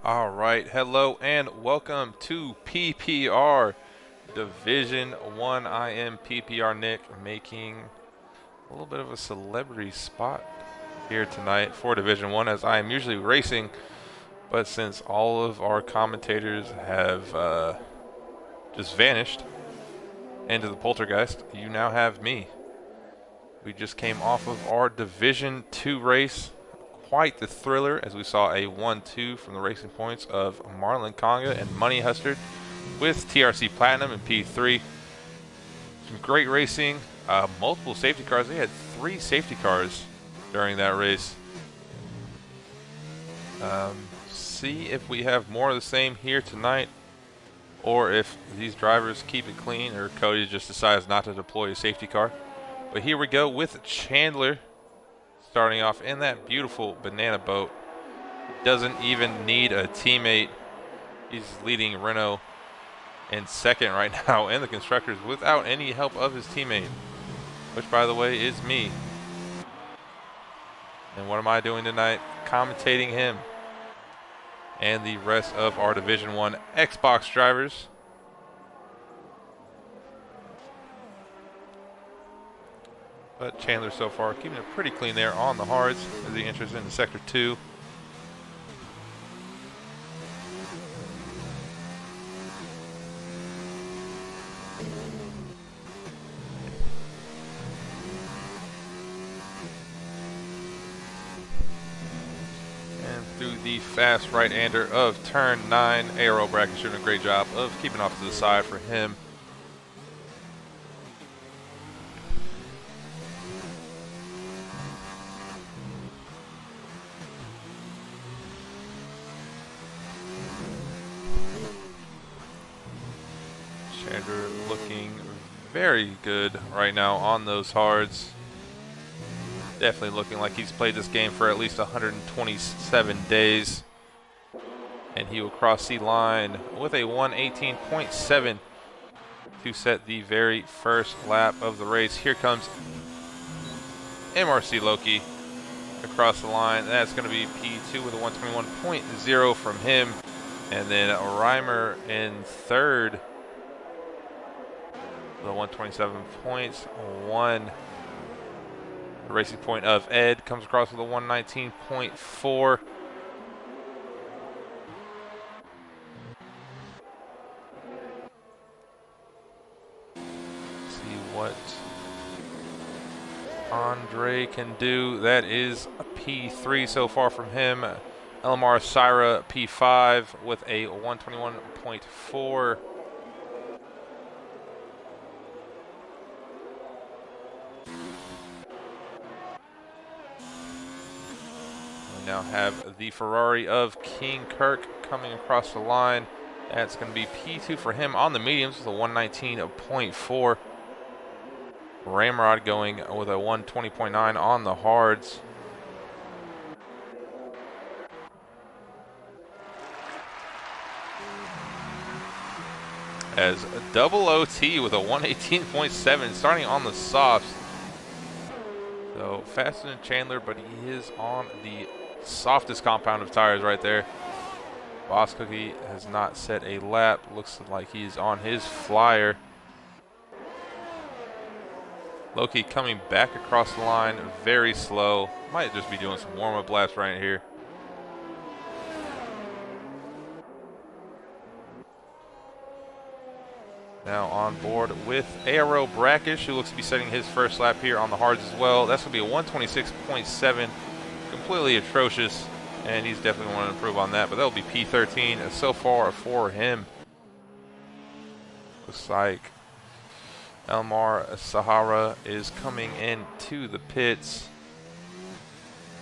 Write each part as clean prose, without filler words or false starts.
All right, hello and welcome to PPR Division 1. I am PPR Nick, making a little bit of a celebrity spot here tonight for Division 1 as I am usually racing, but since all of our commentators have just vanished into the poltergeist, you now have me. We just came off of our Division 2 race. Quite the thriller as we saw a 1-2 from the racing points of Marlon Conga and Money Hustard with TRC Platinum and P3. Some great racing, multiple safety cars. They had 3 safety cars during that race. See if we have more of the same here tonight, or if these drivers keep it clean, or Cody just decides not to deploy a safety car. But here we go with Chandler starting off in that beautiful banana boat. Doesn't even need a teammate. He's leading Renault in second right now in the constructors without any help of his teammate, which by the way is me. And what am I doing tonight? Commentating him and the rest of our Division 1 Xbox drivers. But Chandler so far keeping it pretty clean there on the hards as he enters into Sector 2. And through the fast right-hander of turn 9, Aero Bracket's doing a great job of keeping off to the side for him. Chandler looking very good right now on those hards. Definitely looking like he's played this game for at least 127 days. And he will cross the line with a 1:18.7 to set the very first lap of the race. Here comes MRC Loki across the line. That's going to be P2 with a 121.0 from him. And then Reimer in third. The 127.1. The racing point of Ed comes across with a 119.4. See what Andre can do. That is a P3 so far from him. Elmar Syra P5 with a 121.4. Now have the Ferrari of King Kirk coming across the line. That's going to be P2 for him on the mediums with a 119.4. Ramrod going with a 120.9 on the hards. As double OT with a 118.7 starting on the softs. So faster than Chandler, but he is on the softest compound of tires right there. Boss Cookie has not set a lap. Looks like he's on his flyer. Loki coming back across the line very slow. Might just be doing some warm-up laps right here. Now on board with Aero Brackish, who looks to be setting his first lap here on the hards as well. That's going to be a 126.7. Completely atrocious, and he's definitely want to improve on that, but that'll be P13 so far for him. Looks like Elmar Sahara is coming into the pits.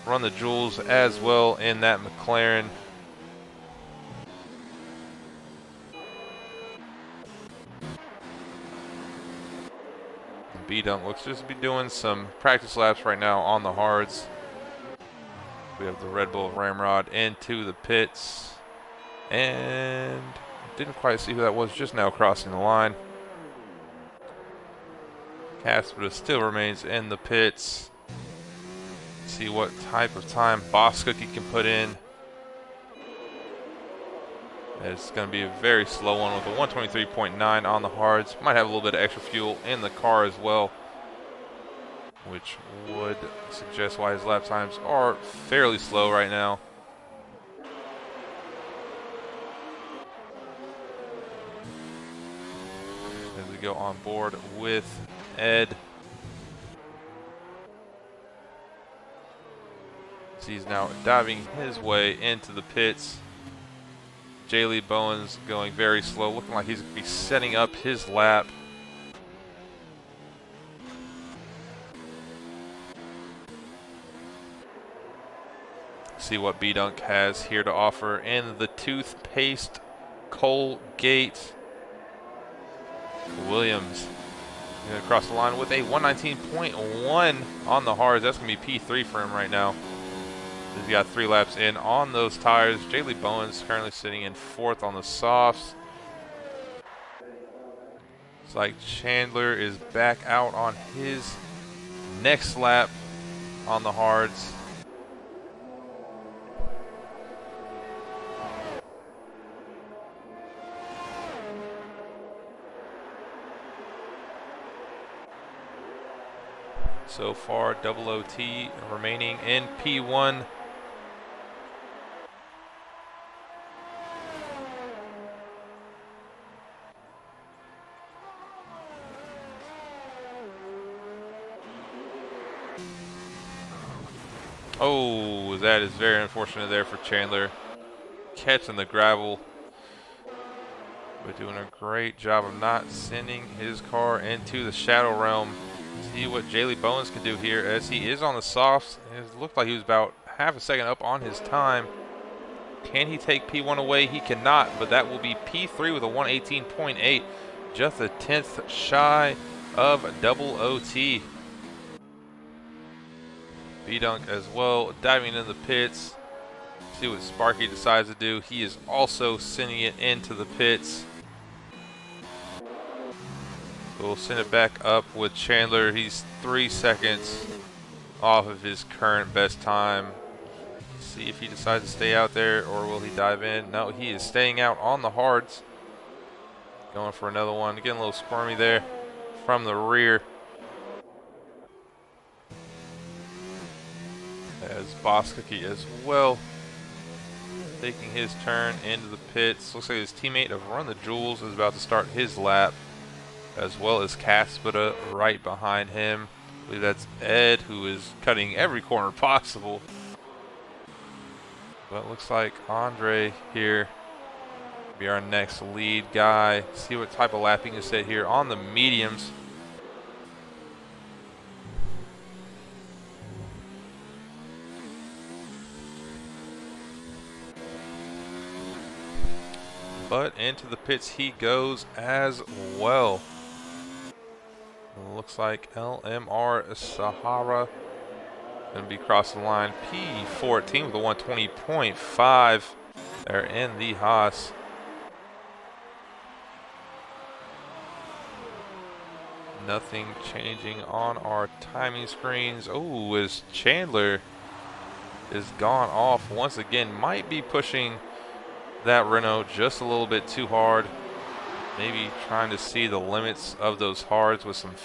Run the Jules as well in that McLaren. B-Dunk looks just to be doing some practice laps right now on the hards. We have the Red Bull Ramrod into the pits. And didn't quite see who that was just now crossing the line. Casper still remains in the pits. See what type of time Boss Cookie can put in. It's going to be a very slow one with a 123.9 on the hards. Might have a little bit of extra fuel in the car as well, which would suggest why his lap times are fairly slow right now. As we go on board with Ed. He's now diving his way into the pits. Jaylee Bowen's going very slow, looking like he's going to be setting up his lap. See what B-Dunk has here to offer in the toothpaste Colgate. Williams going to cross the line with a 119.1 on the hards. That's going to be P3 for him right now. He's got 3 laps in on those tires. Jaylee Bowen's currently sitting in 4th on the softs. It's like Chandler is back out on his next lap on the hards. So far, double OT remaining in P1. Oh, that is very unfortunate there for Chandler. Catching the gravel, but doing a great job of not sending his car into the shadow realm. See what Jaylee Bowens can do here as he is on the softs. It looked like he was about half a second up on his time. Can he take P1 away? He cannot, but that will be P3 with a 118.8. Just a 10th shy of double OT. B-Dunk as well, diving into the pits. See what Sparky decides to do. He is also sending it into the pits. We'll send it back up with Chandler. He's 3 seconds off of his current best time. See if he decides to stay out there or will he dive in. No, he is staying out on the hards. Going for another one. Getting a little squirmy there from the rear. As Boss Cookie as well taking his turn into the pits. Looks like his teammate of Run the Jewels is about to start his lap, as well as Caspita right behind him. I believe that's Ed, who is cutting every corner possible. But it looks like Andre here will be our next lead guy. See what type of lapping is set here on the mediums. But into the pits he goes as well. It looks like LMR Sahara going to be crossing the line. P14 with a 120.5 there in the Haas. Nothing changing on our timing screens. Oh, as Chandler is gone off once again. Might be pushing that Renault just a little bit too hard. Maybe trying to see the limits of those hards with some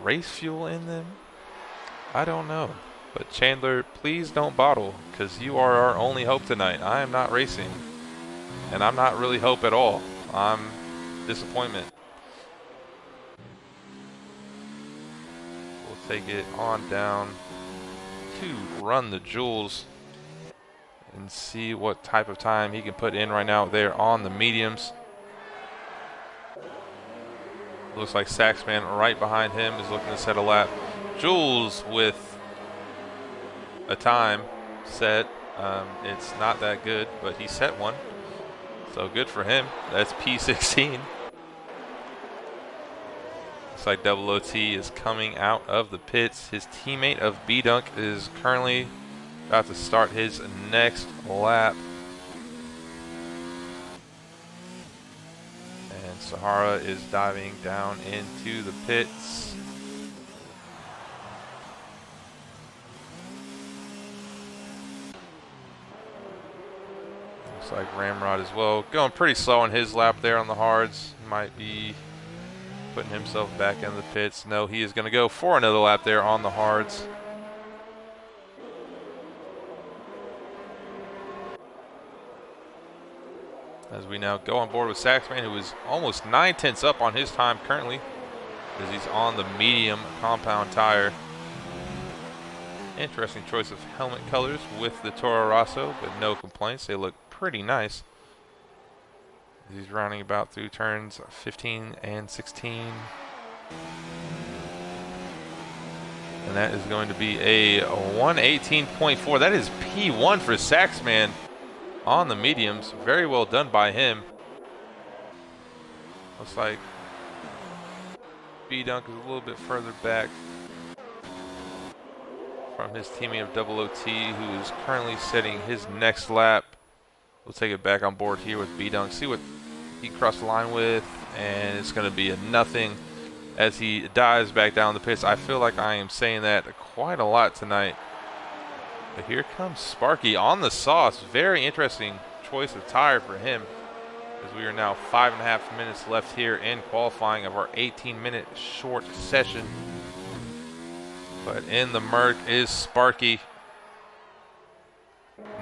race fuel in them. I don't know. But Chandler, please don't bottle, because you are our only hope tonight. I am not racing, and I'm not really hope at all. I'm disappointment. We'll take it on down to Run the Jewels and see what type of time he can put in right now there on the mediums. Looks like Saxman right behind him is looking to set a lap. Jules with a time set. It's not that good, but he set one. So good for him. That's P16. Looks like Double OT is coming out of the pits. His teammate of B-Dunk is currently about to start his next lap. And Sahara is diving down into the pits. Looks like Ramrod as well. Going pretty slow on his lap there on the hards. Might be putting himself back in the pits. No, he is going to go for another lap there on the hards. As we now go on board with Saxman, who is almost 9/10 up on his time currently, as he's on the medium compound tire. Interesting choice of helmet colors with the Toro Rosso, but no complaints. They look pretty nice. He's rounding about through turns 15 and 16. And that is going to be a 118.4. That is P1 for Saxman on the mediums. Very well done by him. Looks like B-Dunk is a little bit further back from his teammate of Double OT, who is currently setting his next lap. We'll take it back on board here with B-Dunk, see what he crossed the line with, and it's going to be a nothing as he dives back down the pits. I feel like I am saying that quite a lot tonight. But here comes Sparky on the sauce. Very interesting choice of tire for him, as we are now 5.5 minutes left here in qualifying of our 18-minute short session. But in the Merc is Sparky,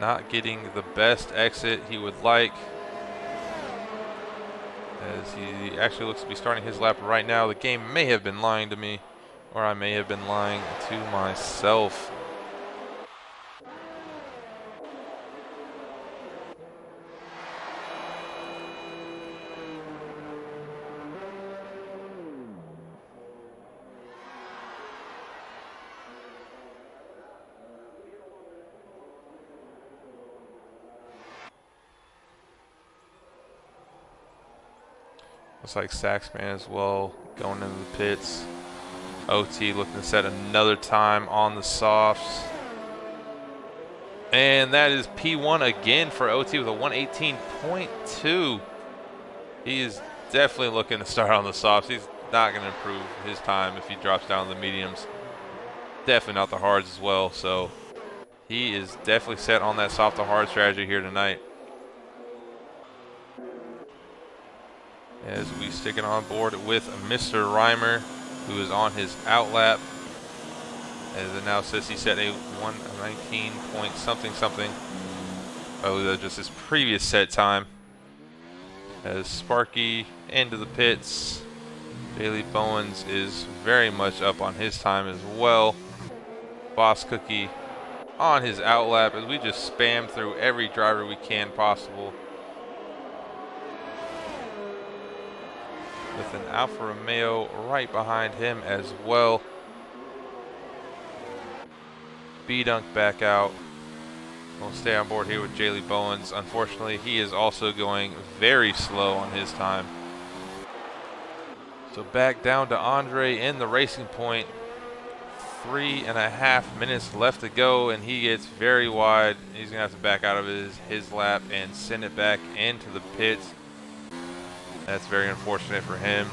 not getting the best exit he would like, as he actually looks to be starting his lap right now. The game may have been lying to me, or I may have been lying to myself. Looks like Saxman as well going into the pits. OT looking to set another time on the softs. And that is P1 again for OT with a 118.2. He is definitely looking to start on the softs. He's not going to improve his time if he drops down the mediums. Definitely not the hards as well. So he is definitely set on that soft to hard strategy here tonight. As we stick it on board with Mr. Reimer, who is on his outlap. As it now says he set a 119 point something something. I believe that's just his previous set time. As Sparky into the pits. Bailey Bowens is very much up on his time as well. Boss Cookie on his outlap as we just spam through every driver we can possible. With an Alfa Romeo right behind him as well. B-Dunk back out. We'll stay on board here with Jaylee Bowens. Unfortunately, he is also going very slow on his time. So back down to Andre in the racing point. 3.5 minutes left to go, and he gets very wide. He's going to have to back out of his lap and send it back into the pits. That's very unfortunate for him.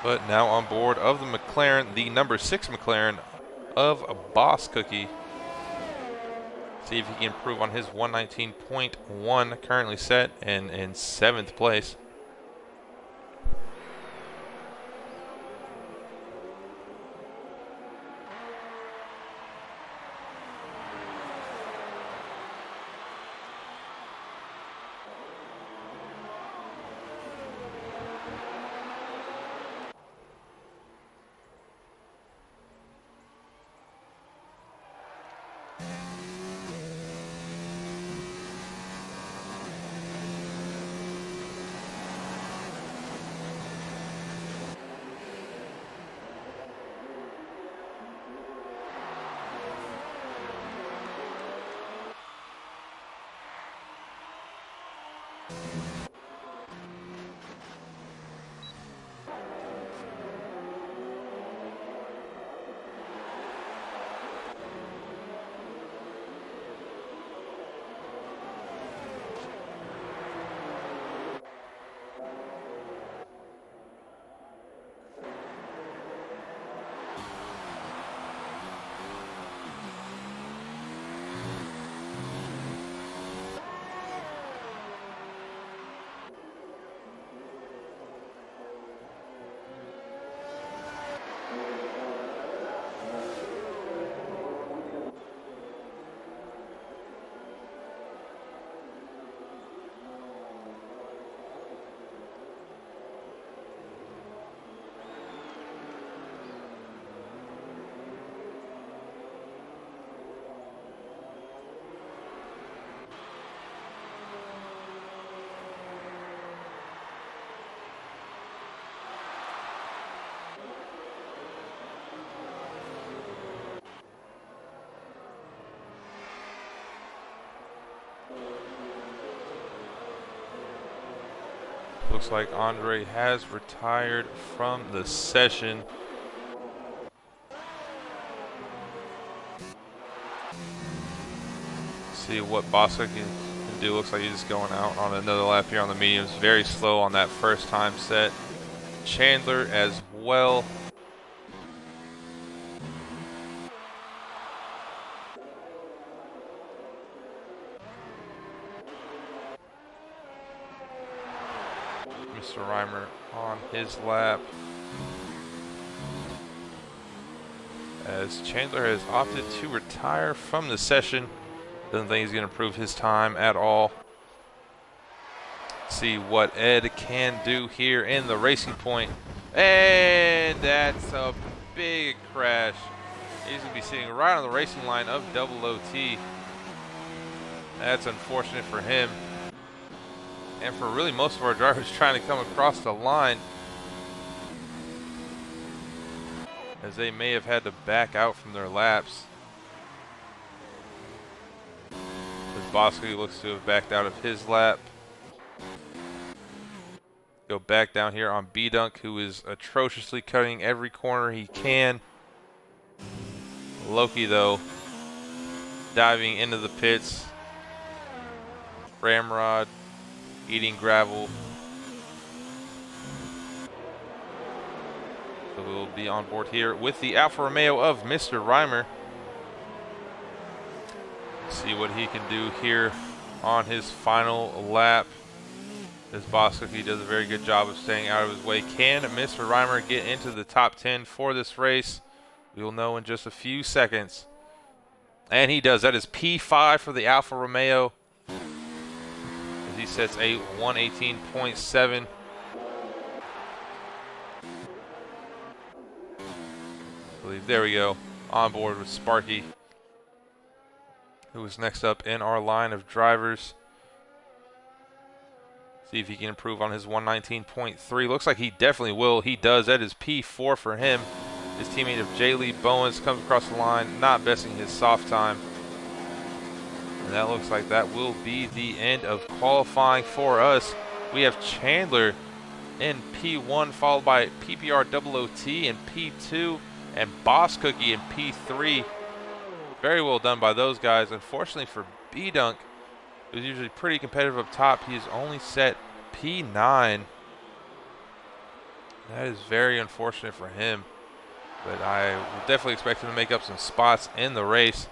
But now on board of the McLaren, the number 6 McLaren of Boss Cookie. See if he can improve on his 119.1 currently set and in 7th place. Looks like Andre has retired from the session. See what Bosco can do. Looks like he's just going out on another lap here on the mediums. Very slow on that first time set. Chandler as well. Mr. Reimer on his lap. As Chandler has opted to retire from the session. Doesn't think he's going to improve his time at all. See what Ed can do here in the racing point. And that's a big crash. He's going to be sitting right on the racing line of double OT. That's unfortunate for him. And for really most of our drivers trying to come across the line, as they may have had to back out from their laps. As Bosco looks to have backed out of his lap. Go back down here on B-Dunk, who is atrociously cutting every corner he can. Loki, though, diving into the pits. Ramrod eating gravel. So we'll be on board here with the Alfa Romeo of Mr. Reimer. See what he can do here on his final lap. This Bosco, he does a very good job of staying out of his way. Can Mr. Reimer get into the top 10 for this race? We will know in just a few seconds. And he does. That is P5 for the Alfa Romeo. As he sets a 118.7. I believe, there we go. On board with Sparky, who is next up in our line of drivers. See if he can improve on his 119.3. Looks like he definitely will. He does. That is P4 for him. His teammate of J. Lee Bowens comes across the line, not besting his soft time. And that looks like that will be the end of qualifying for us. We have Chandler in P1, followed by PPR Double OT in P2, and Boss Cookie in P3. Very well done by those guys. Unfortunately for B-Dunk, who's usually pretty competitive up top, he is only set P9. That is very unfortunate for him. But I will definitely expect him to make up some spots in the race.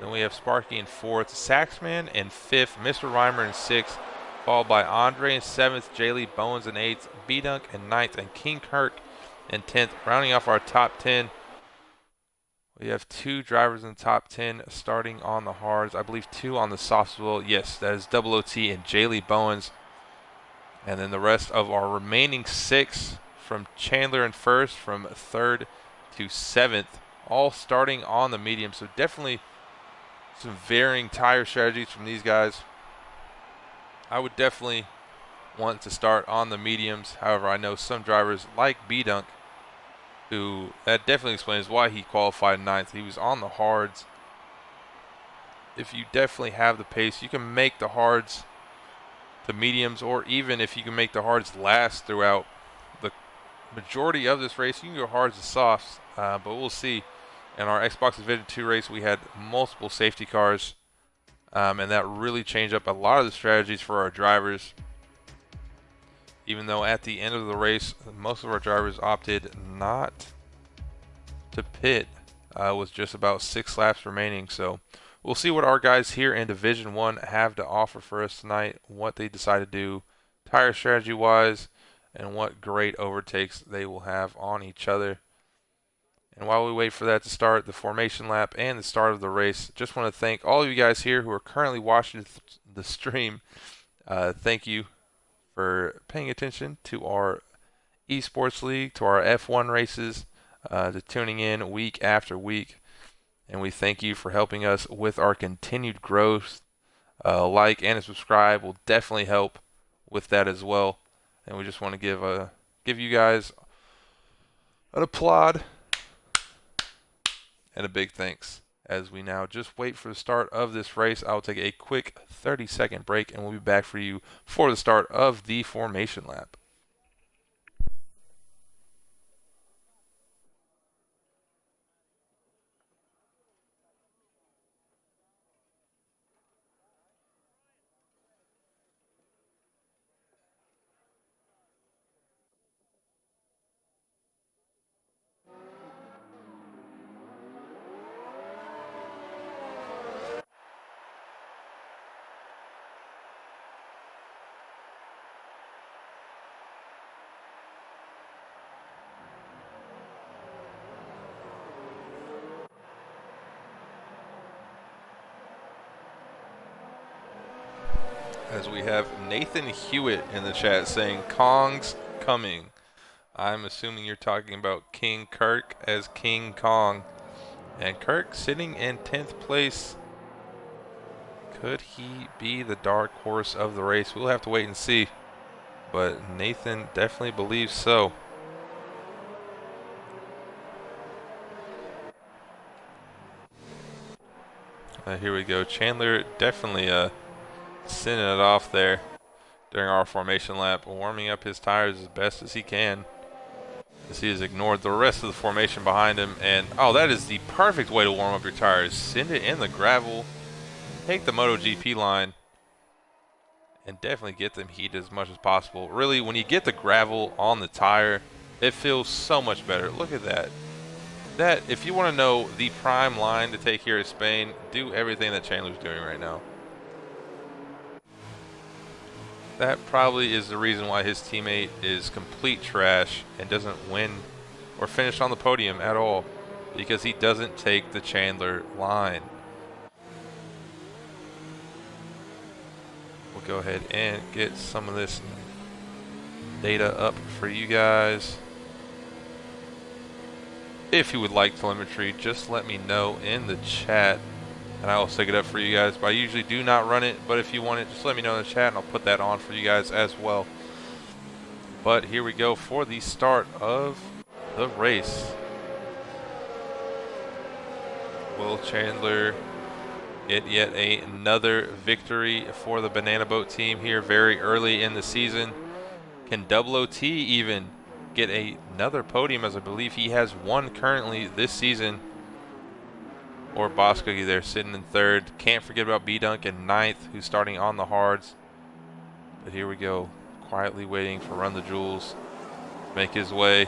Then we have Sparky in 4th, Saxman in 5th, Mr. Reimer in 6th, followed by Andre in 7th, J. Lee Bowens in 8th, B-Dunk in 9th, and King Kirk in 10th. Rounding off our top 10, we have 2 drivers in the top 10 starting on the hards. I believe 2 on the softs as well. Yes, that is Double OT and J. Lee Bowens. And then the rest of our remaining 6 from Chandler in 1st, from 3rd to 7th, all starting on the medium. So definitely some varying tire strategies from these guys. I would definitely want to start on the mediums. However, I know some drivers like B-Dunk, who, that definitely explains why he qualified 9th. He was on the hards. If you definitely have the pace, you can make the hards the mediums, or even if you can make the hards last throughout the majority of this race, you can go hards to softs, but we'll see. In our Xbox Division 2 race, we had multiple safety cars, and that really changed up a lot of the strategies for our drivers. Even though at the end of the race, most of our drivers opted not to pit with just about 6 laps remaining. So we'll see what our guys here in Division 1 have to offer for us tonight, what they decide to do tire strategy-wise, and what great overtakes they will have on each other. And while we wait for that to start, the formation lap and the start of the race, just want to thank all of you guys here who are currently watching the stream. Thank you for paying attention to our esports league, to our F1 races, to tuning in week after week. And we thank you for helping us with our continued growth. Like and subscribe will definitely help with that as well. And we just want to give you guys an applaud and a big thanks. as we now just wait for the start of this race. I'll take a quick 30-second break, and we'll be back for you for the start of the formation lap. As we have Nathan Hewitt in the chat saying Kong's coming. I'm assuming you're talking about King Kirk as King Kong. And Kirk sitting in 10th place. Could he be the dark horse of the race? We'll have to wait and see. But Nathan definitely believes so. Here we go. Chandler definitely sending it off there during our formation lap, warming up his tires as best as he can, as he has ignored the rest of the formation behind him. And oh, that is the perfect way to warm up your tires. Send it in the gravel, take the MotoGP line, and definitely get them heated as much as possible. Really, when you get the gravel on the tire, it feels so much better. Look at that. That, if you want to know the prime line to take here at Spain, do everything that Chandler's doing right now. That probably is the reason why his teammate is complete trash and doesn't win or finish on the podium at all, because he doesn't take the Chandler line. We'll go ahead and get some of this data up for you guys. If you would like telemetry, just let me know in the chat, and I will stick it up for you guys. But I usually do not run it, but if you want it, just let me know in the chat and I'll put that on for you guys as well. But here we go for the start of the race. Will Chandler get yet another victory for the Banana Boat team here very early in the season? Can Double OT even get another podium, as I believe he has one currently this season? Or Boss Cookie there sitting in third. Can't forget about B-Dunk in ninth, who's starting on the hards. But here we go, quietly waiting for Run the Jewels to make his way.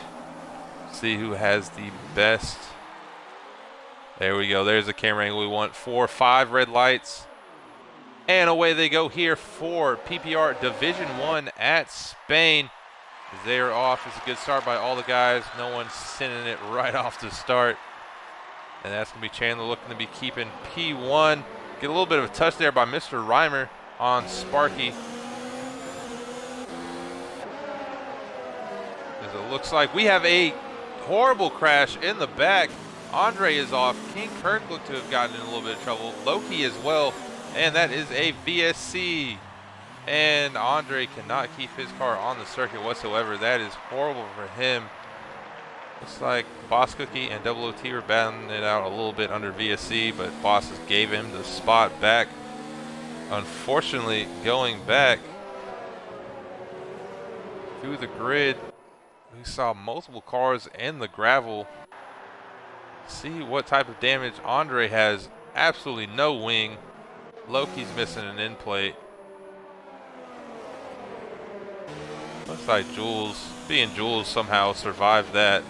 See who has the best. There we go. There's the camera angle we want. 4, 5 red lights. And away they go here for PPR Division 1 at Spain. They're off. It's a good start by all the guys. No one's sending it right off the start. And that's going to be Chandler looking to be keeping P1. Get a little bit of a touch there by Mr. Reimer on Sparky. As it looks like we have a horrible crash in the back. Andre is off. King Kirk looked to have gotten in a little bit of trouble. Loki as well. And that is a VSC. And Andre cannot keep his car on the circuit whatsoever. That is horrible for him. Looks like Boss Cookie and Double OT were battling it out a little bit under VSC, but Bosses gave him the spot back. Unfortunately, going back through the grid, we saw multiple cars in the gravel. See what type of damage Andre has. Absolutely no wing. Loki's missing an end plate. Looks like Jules, being Jules, somehow survived that.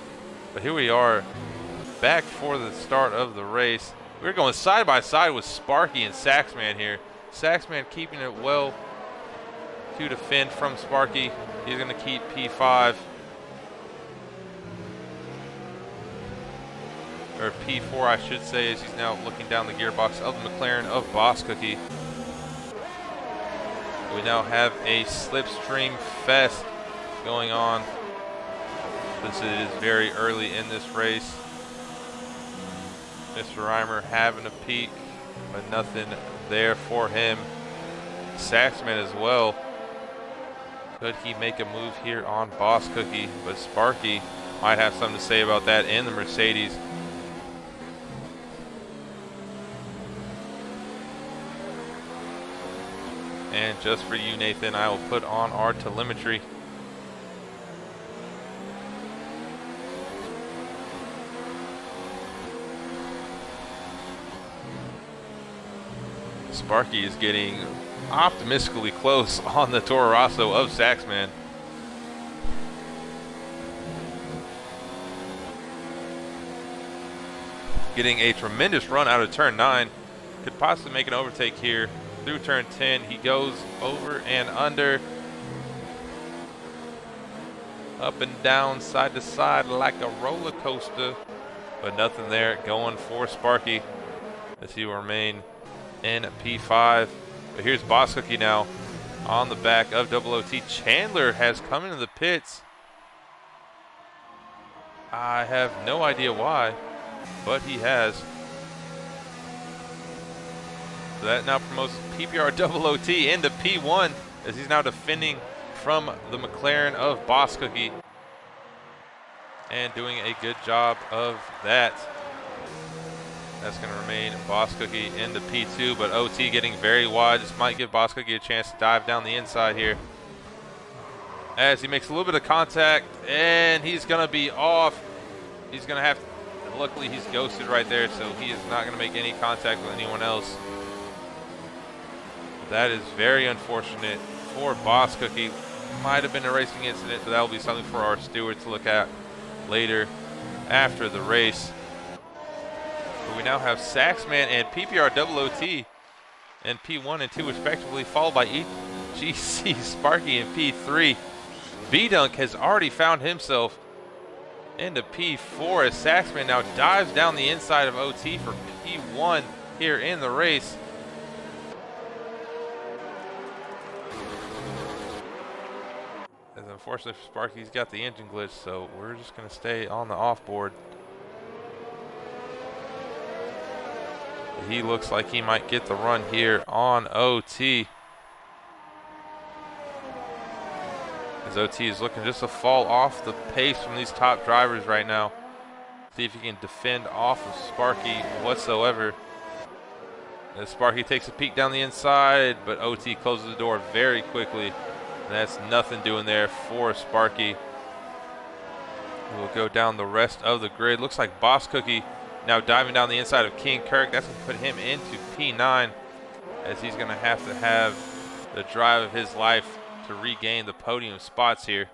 But here we are, back for the start of the race. We're going side by side with Sparky and Saxman here. Saxman keeping it well to defend from Sparky. He's going to keep P5. Or P4, I should say, as he's now looking down the gearbox of the McLaren of Boss Cookie. We now have a slipstream fest going on. Since it is very early in this race. Mr. Reimer having a peek, but nothing there for him. Saxman as well. Could he make a move here on Boss Cookie? But Sparky might have something to say about that in the Mercedes. just for you, Nathan, I will put on our telemetry. Sparky is getting optimistically close on the Toro Rosso of Saxman. Getting a tremendous run out of turn 9. Could possibly make an overtake here through turn 10. He goes over and under. Up and down, side to side like a roller coaster. But nothing there going for Sparky as he will remain in P5. But here's Boss Cookie now on the back of Double OT. Chandler has come into the pits. I have no idea why, but he has. So that now promotes PPR Double OT into P1 as he's now defending from the McLaren of Boss Cookie and doing a good job of that. That's going to remain Boss Cookie into P2, but OT getting very wide. This might give Boss Cookie a chance to dive down the inside here as he makes a little bit of contact, and he's going to be off. He's going to have to, luckily he's ghosted right there, so he is not going to make any contact with anyone else. That is very unfortunate for Boss Cookie. Might have been a racing incident, but that will be something for our steward to look at later after the race. But we now have Saxman and PPR Double OT in P1 and 2 respectively, followed by EGC Sparky in P3. B-Dunk has already found himself into P4 as Saxman now dives down the inside of OT for P1 here in the race. As unfortunately for Sparky, he's got the engine glitch, so we're just going to stay on the off board. He looks like he might get the run here on OT. As OT is looking just to fall off the pace from these top drivers right now. See if he can defend off of Sparky whatsoever. As Sparky takes a peek down the inside, but OT closes the door very quickly. And that's nothing doing there for Sparky. We'll go down the rest of the grid. Looks like Boss Cookie now diving down the inside of King Kirk. That's going to put him into P9 as he's going to have the drive of his life to regain the podium spots here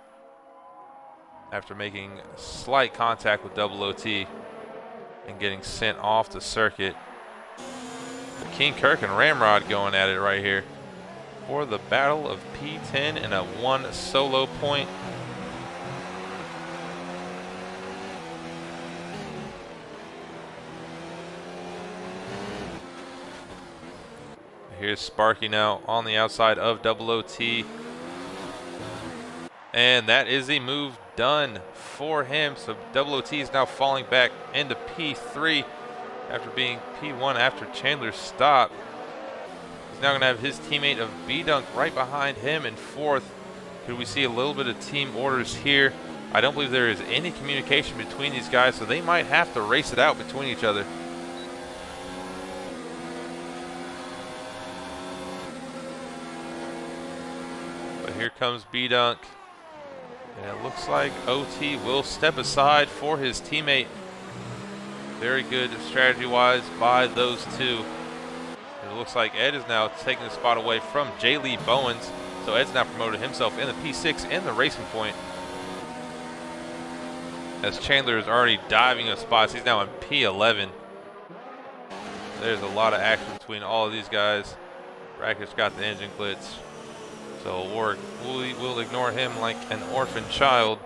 after making slight contact with Double OT and getting sent off the circuit. King Kirk and Ramrod going at it right here for the battle of P10 and a 1 solo point. Here's Sparky now on the outside of Double OT. And that is a move done for him. So Double OT is now falling back into P3 after being P1 after Chandler's stop. He's now going to have his teammate of B-Dunk right behind him in 4th. Could we see a little bit of team orders here? I don't believe there is any communication between these guys, so they might have to race it out between each other. Here comes B-Dunk, and it looks like OT will step aside for his teammate. Very good strategy-wise by those two. It looks like Ed is now taking the spot away from J. Lee Bowens, so Ed's now promoted himself in the P6 in the Racing Point. As Chandler is already diving of spots, he's now in P11. There's a lot of action between all of these guys. Racket's got the engine glitch. So we'll ignore him like an orphan child.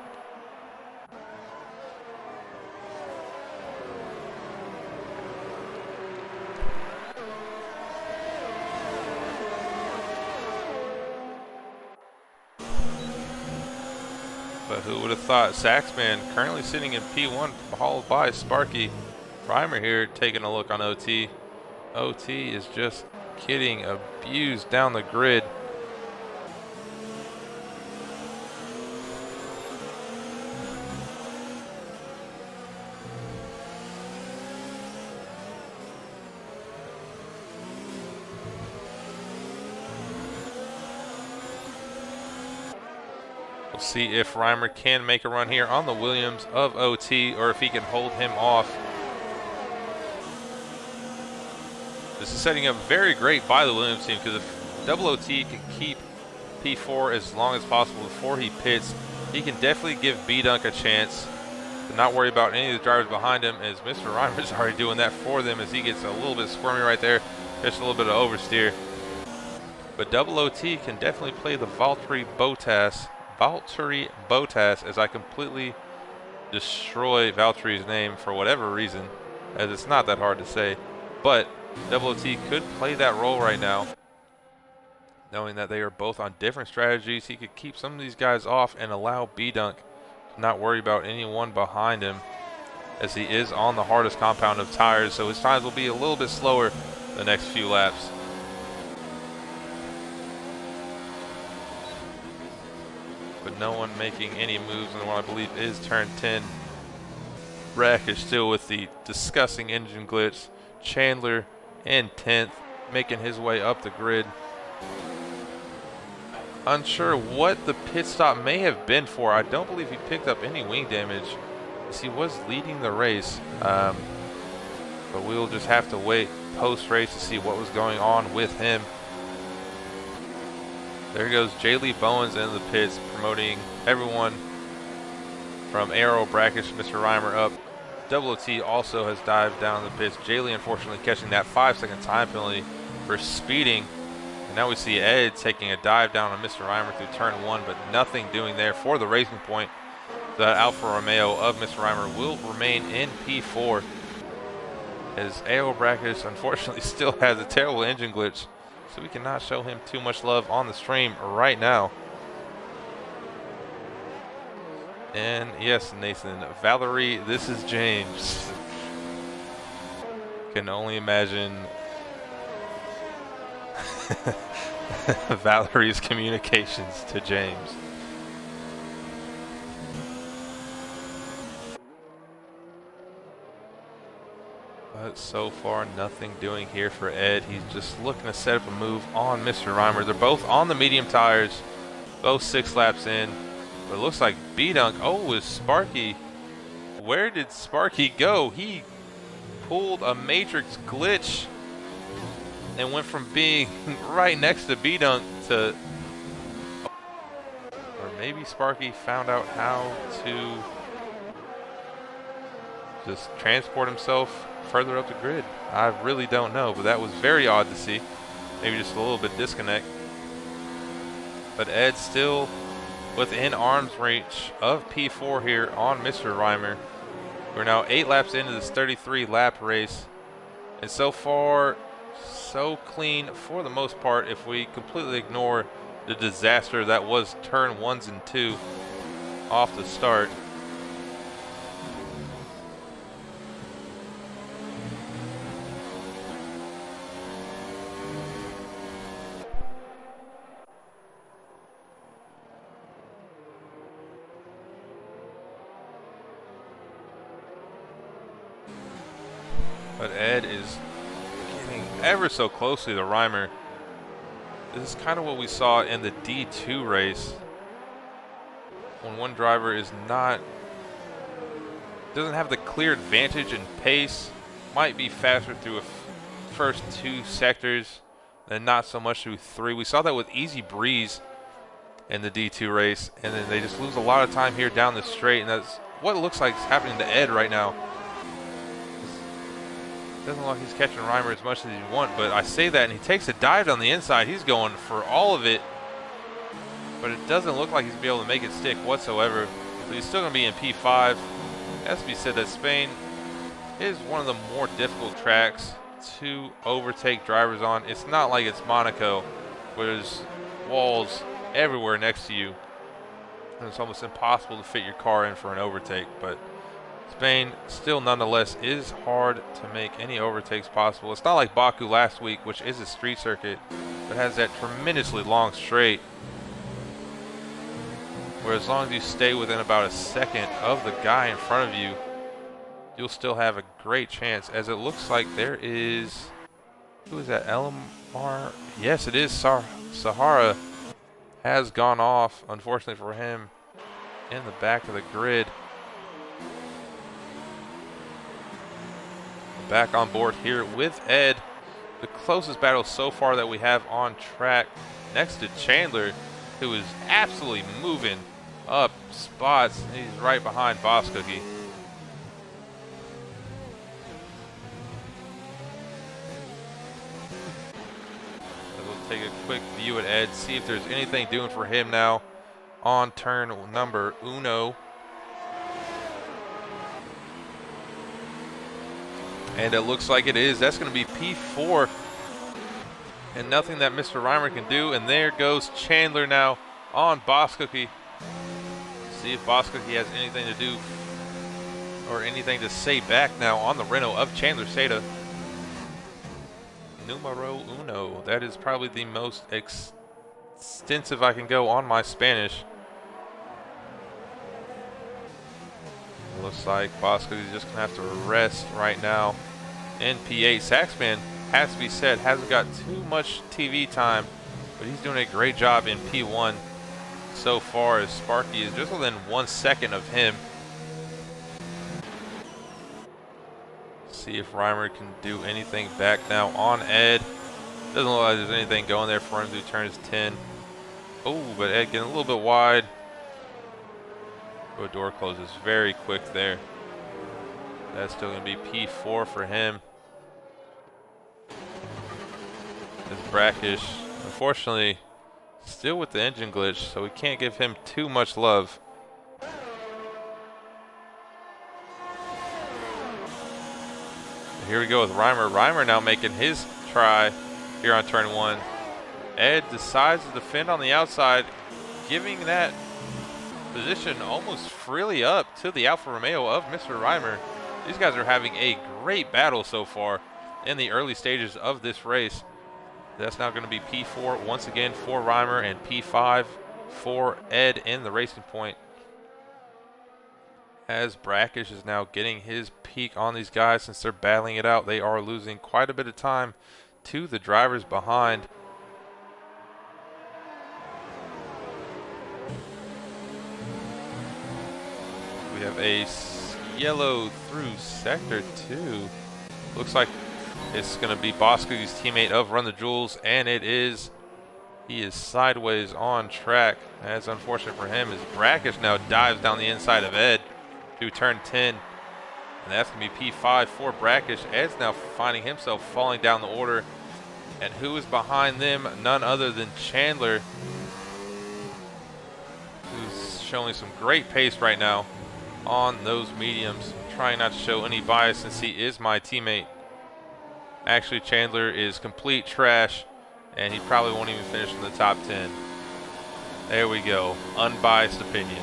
But who would have thought? Saxman currently sitting in P1, followed by Sparky. Primer here taking a look on OT. OT is just getting abused down the grid. We'll see if Reimer can make a run here on the Williams of OT, or if he can hold him off. This is setting up very great by the Williams team, because if Double OT can keep P4 as long as possible before he pits, he can definitely give B-Dunk a chance to not worry about any of the drivers behind him, as Mr. Reimer's already doing that for them as he gets a little bit squirmy right there. Just a little bit of oversteer. But Double OT can definitely play the Valtteri Bottas, as I completely destroy Valtteri's name for whatever reason, as it's not that hard to say. But Double OT could play that role right now, knowing that they are both on different strategies. He could keep some of these guys off and allow B-Dunk to not worry about anyone behind him, as he is on the hardest compound of tires, so his times will be a little bit slower the next few laps. But no one making any moves in what I believe is turn 10. Brackish still with the disgusting engine glitch. Chandler in 10th, making his way up the grid. Unsure what the pit stop may have been for. I don't believe he picked up any wing damage, as he was leading the race. But we'll just have to wait post-race to see what was going on with him. There goes J. Lee Bowens in the pits, promoting everyone from Aero, Brackish, Mr. Reimer up. Double OT also has dived down the pits. J. Lee unfortunately catching that 5-second time penalty for speeding. And now we see Ed taking a dive down on Mr. Reimer through turn 1, but nothing doing there for the racing point. The Alfa Romeo of Mr. Reimer will remain in P4, as Aero Brackish unfortunately still has a terrible engine glitch, so we cannot show him too much love on the stream right now. And yes, Nathan, Valerie, this is James. Can only imagine Valerie's communications to James. But so far, nothing doing here for Ed. He's just looking to set up a move on Mr. Reimer. They're both on the medium tires, both 6 laps in. But it looks like B-Dunk, oh, is Sparky. Where did Sparky go? He pulled a matrix glitch and went from being right next to B-Dunk to, or maybe Sparky found out how to just transport himself further up the grid. I really don't know, but that was very odd to see. Maybe just a little bit disconnect. But Ed still within arm's reach of P4 here on Mr. Reimer. We're now 8 laps into this 33-lap race, and so far so clean for the most part, if we completely ignore the disaster that was turn 1s and 2 off the start. But Ed is getting ever so closely to Reimer. This is kind of what we saw in the D2 race, when one driver is doesn't have the clear advantage in pace, might be faster through a first 2 sectors and not so much through 3. We saw that with Easy Breeze in the D2 race, and then they just lose a lot of time here down the straight, and that's what it looks like is happening to Ed right now. Doesn't look like he's catching Reimer as much as he'd want, but I say that and he takes a dive down the inside. He's going for all of it, but it doesn't look like he's going to be able to make it stick whatsoever. So he's still going to be in P5. It has to be said that Spain is one of the more difficult tracks to overtake drivers on. It's not like it's Monaco, where there's walls everywhere next to you, and it's almost impossible to fit your car in for an overtake. But Spain still nonetheless is hard to make any overtakes possible. It's not like Baku last week, which is a street circuit, but has that tremendously long straight, where as long as you stay within about a second of the guy in front of you, you'll still have a great chance. As it looks like there is, who is that, Elmar? Yes, it is Sahara has gone off, unfortunately for him. in the back of the grid. Back on board here with Ed. The closest battle so far that we have on track, next to Chandler, who is absolutely moving up spots. He's right behind Boss Cookie. We'll take a quick view at Ed, see if there's anything doing for him now on turn number uno. And it looks like it is. That's going to be P4. And nothing that Mr. Reimer can do. And there goes Chandler now on Boss Cookie. See if Boss Cookie has anything to do or anything to say back now on the Renault of Chandler Seda. Numero uno. That is probably the most extensive I can go on my Spanish. Looks like Boss Cookie's just going to have to rest right now in P8. Saxman, has to be said, hasn't got too much TV time, but he's doing a great job in P1 so far, as Sparky is just within 1 second of him. See if Reimer can do anything back now on Ed. Doesn't look like there's anything going there for him through turns 10. Oh, but Ed getting a little bit wide. Door closes very quick there. That's still going to be P4 for him. As Brackish, unfortunately, still with the engine glitch, so we can't give him too much love. Here we go with Reimer. Reimer now making his try here on turn 1. Ed decides to defend on the outside, giving that position almost freely up to the Alfa Romeo of Mr. Reimer. These guys are having a great battle so far in the early stages of this race. That's now going to be P4 once again for Reimer and P5 for Ed in the Racing Point. As Brackish is now getting his peak on these guys since they're battling it out. They are losing quite a bit of time to the drivers behind. We have a yellow through sector 2. Looks like it's going to be Boss Cookie's teammate of Run the Jewels, and it is. He is sideways on track. That's unfortunate for him, as Brackish now dives down the inside of Ed to turn 10. And that's going to be P5 for Brackish. Ed's now finding himself falling down the order. And who is behind them? None other than Chandler, who's showing some great pace right now on those mediums, trying not to show any bias since he is my teammate. Actually, Chandler is complete trash, and he probably won't even finish in the top 10. There we go, unbiased opinion.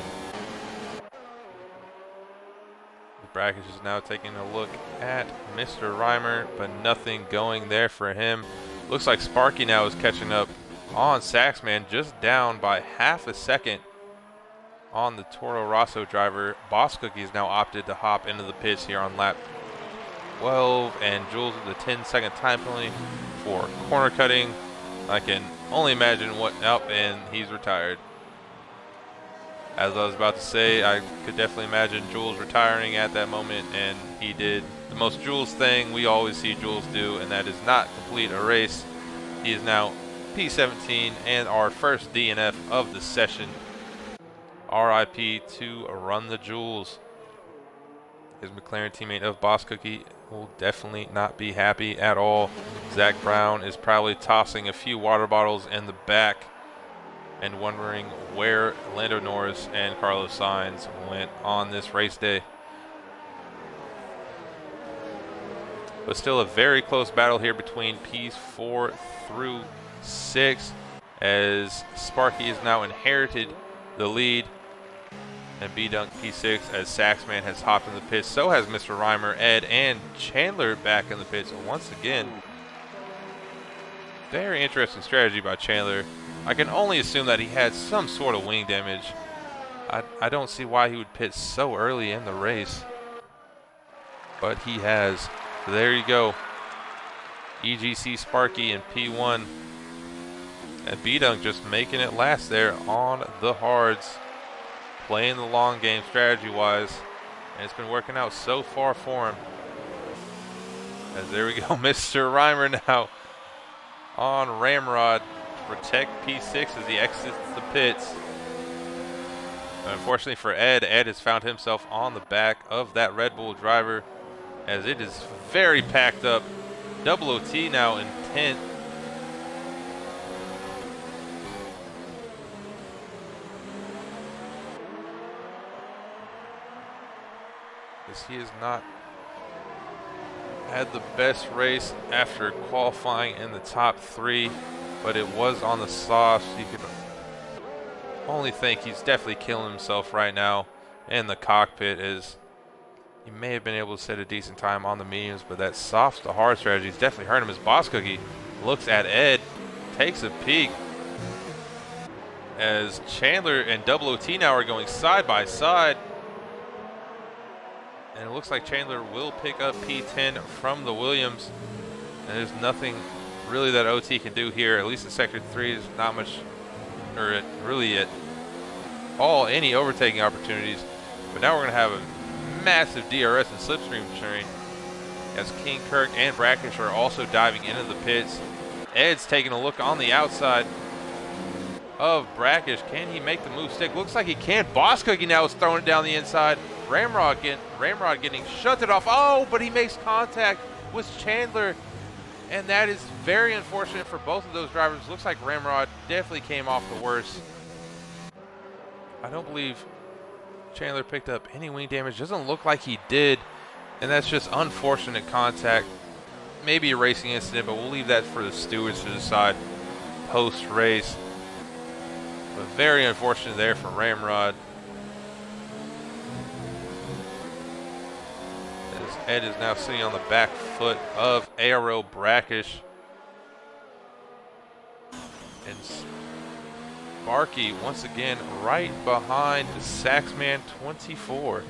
Brackish is now taking a look at Mr. Reimer, but nothing going there for him. Looks like Sparky now is catching up on Saxman, just down by half a second on the Toro Rosso driver. Boss Cookie has now opted to hop into the pits here on lap 12, and Jules with the 10-second time penalty for corner cutting. I can only imagine what, and he's retired. As I was about to say, I could definitely imagine Jules retiring at that moment, and he did the most Jules thing we always see Jules do, and that is not complete a race. He is now P17 and our first DNF of the session. RIP to Run the Jewels. His McLaren teammate of Boss Cookie will definitely not be happy at all. Zach Brown is probably tossing a few water bottles in the back and wondering where Lando Norris and Carlos Sainz went on this race day. But still a very close battle here between P4 through 6, as Sparky has now inherited the lead, and B-Dunk P6 as Saxman has hopped in the pits. So has Mr. Reimer, Ed, and Chandler back in the pits once again. Very interesting strategy by Chandler. I can only assume that he had some sort of wing damage. I don't see why he would pit so early in the race, but he has. So there you go. EGC Sparky in P1. And B-Dunk just making it last there on the hards. playing the long game strategy-wise, and it's been working out so far for him. As there we go, Mr. Reimer now on Ramrod to protect P6 as he exits the pits. But unfortunately for Ed, Ed has found himself on the back of that Red Bull driver as it is very packed up. Double OT now in 10th. As he has not had the best race after qualifying in the top 3, but it was on the softs. You can only think he's definitely killing himself right now in the cockpit, as he may have been able to set a decent time on the mediums, but that soft to hard strategy is definitely hurting him. As Boss Cookie looks at Ed, takes a peek, as Chandler and Double OT now are going side by side. And it looks like Chandler will pick up P10 from the Williams. And there's nothing really that OT can do here. At least in Sector 3 is not much, or really at all, any overtaking opportunities. But now we're going to have a massive DRS and slipstream train, as King Kirk and Brackish are also diving into the pits. Ed's taking a look on the outside of Brackish. Can he make the move stick? Looks like he can. Boss Cookie now is throwing it down the inside. Ramrod getting shunted off. Oh, but he makes contact with Chandler, and that is very unfortunate for both of those drivers. Looks like Ramrod definitely came off the worst. I don't believe Chandler picked up any wing damage. Doesn't look like he did, and that's just unfortunate contact. Maybe a racing incident, but we'll leave that for the stewards to decide post-race. But very unfortunate there for Ramrod. Ed is now sitting on the back foot of ARO Brackish. And Sparky once again right behind the Saxman 24.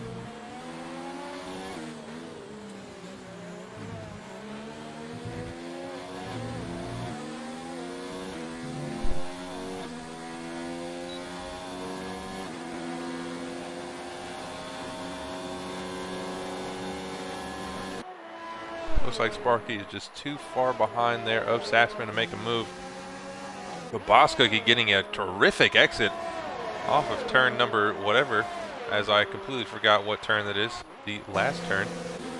Looks like Sparky is just too far behind there of Saxman to make a move. But Boss Cookie getting a terrific exit off of turn number whatever, as I completely forgot what turn that is, the last turn.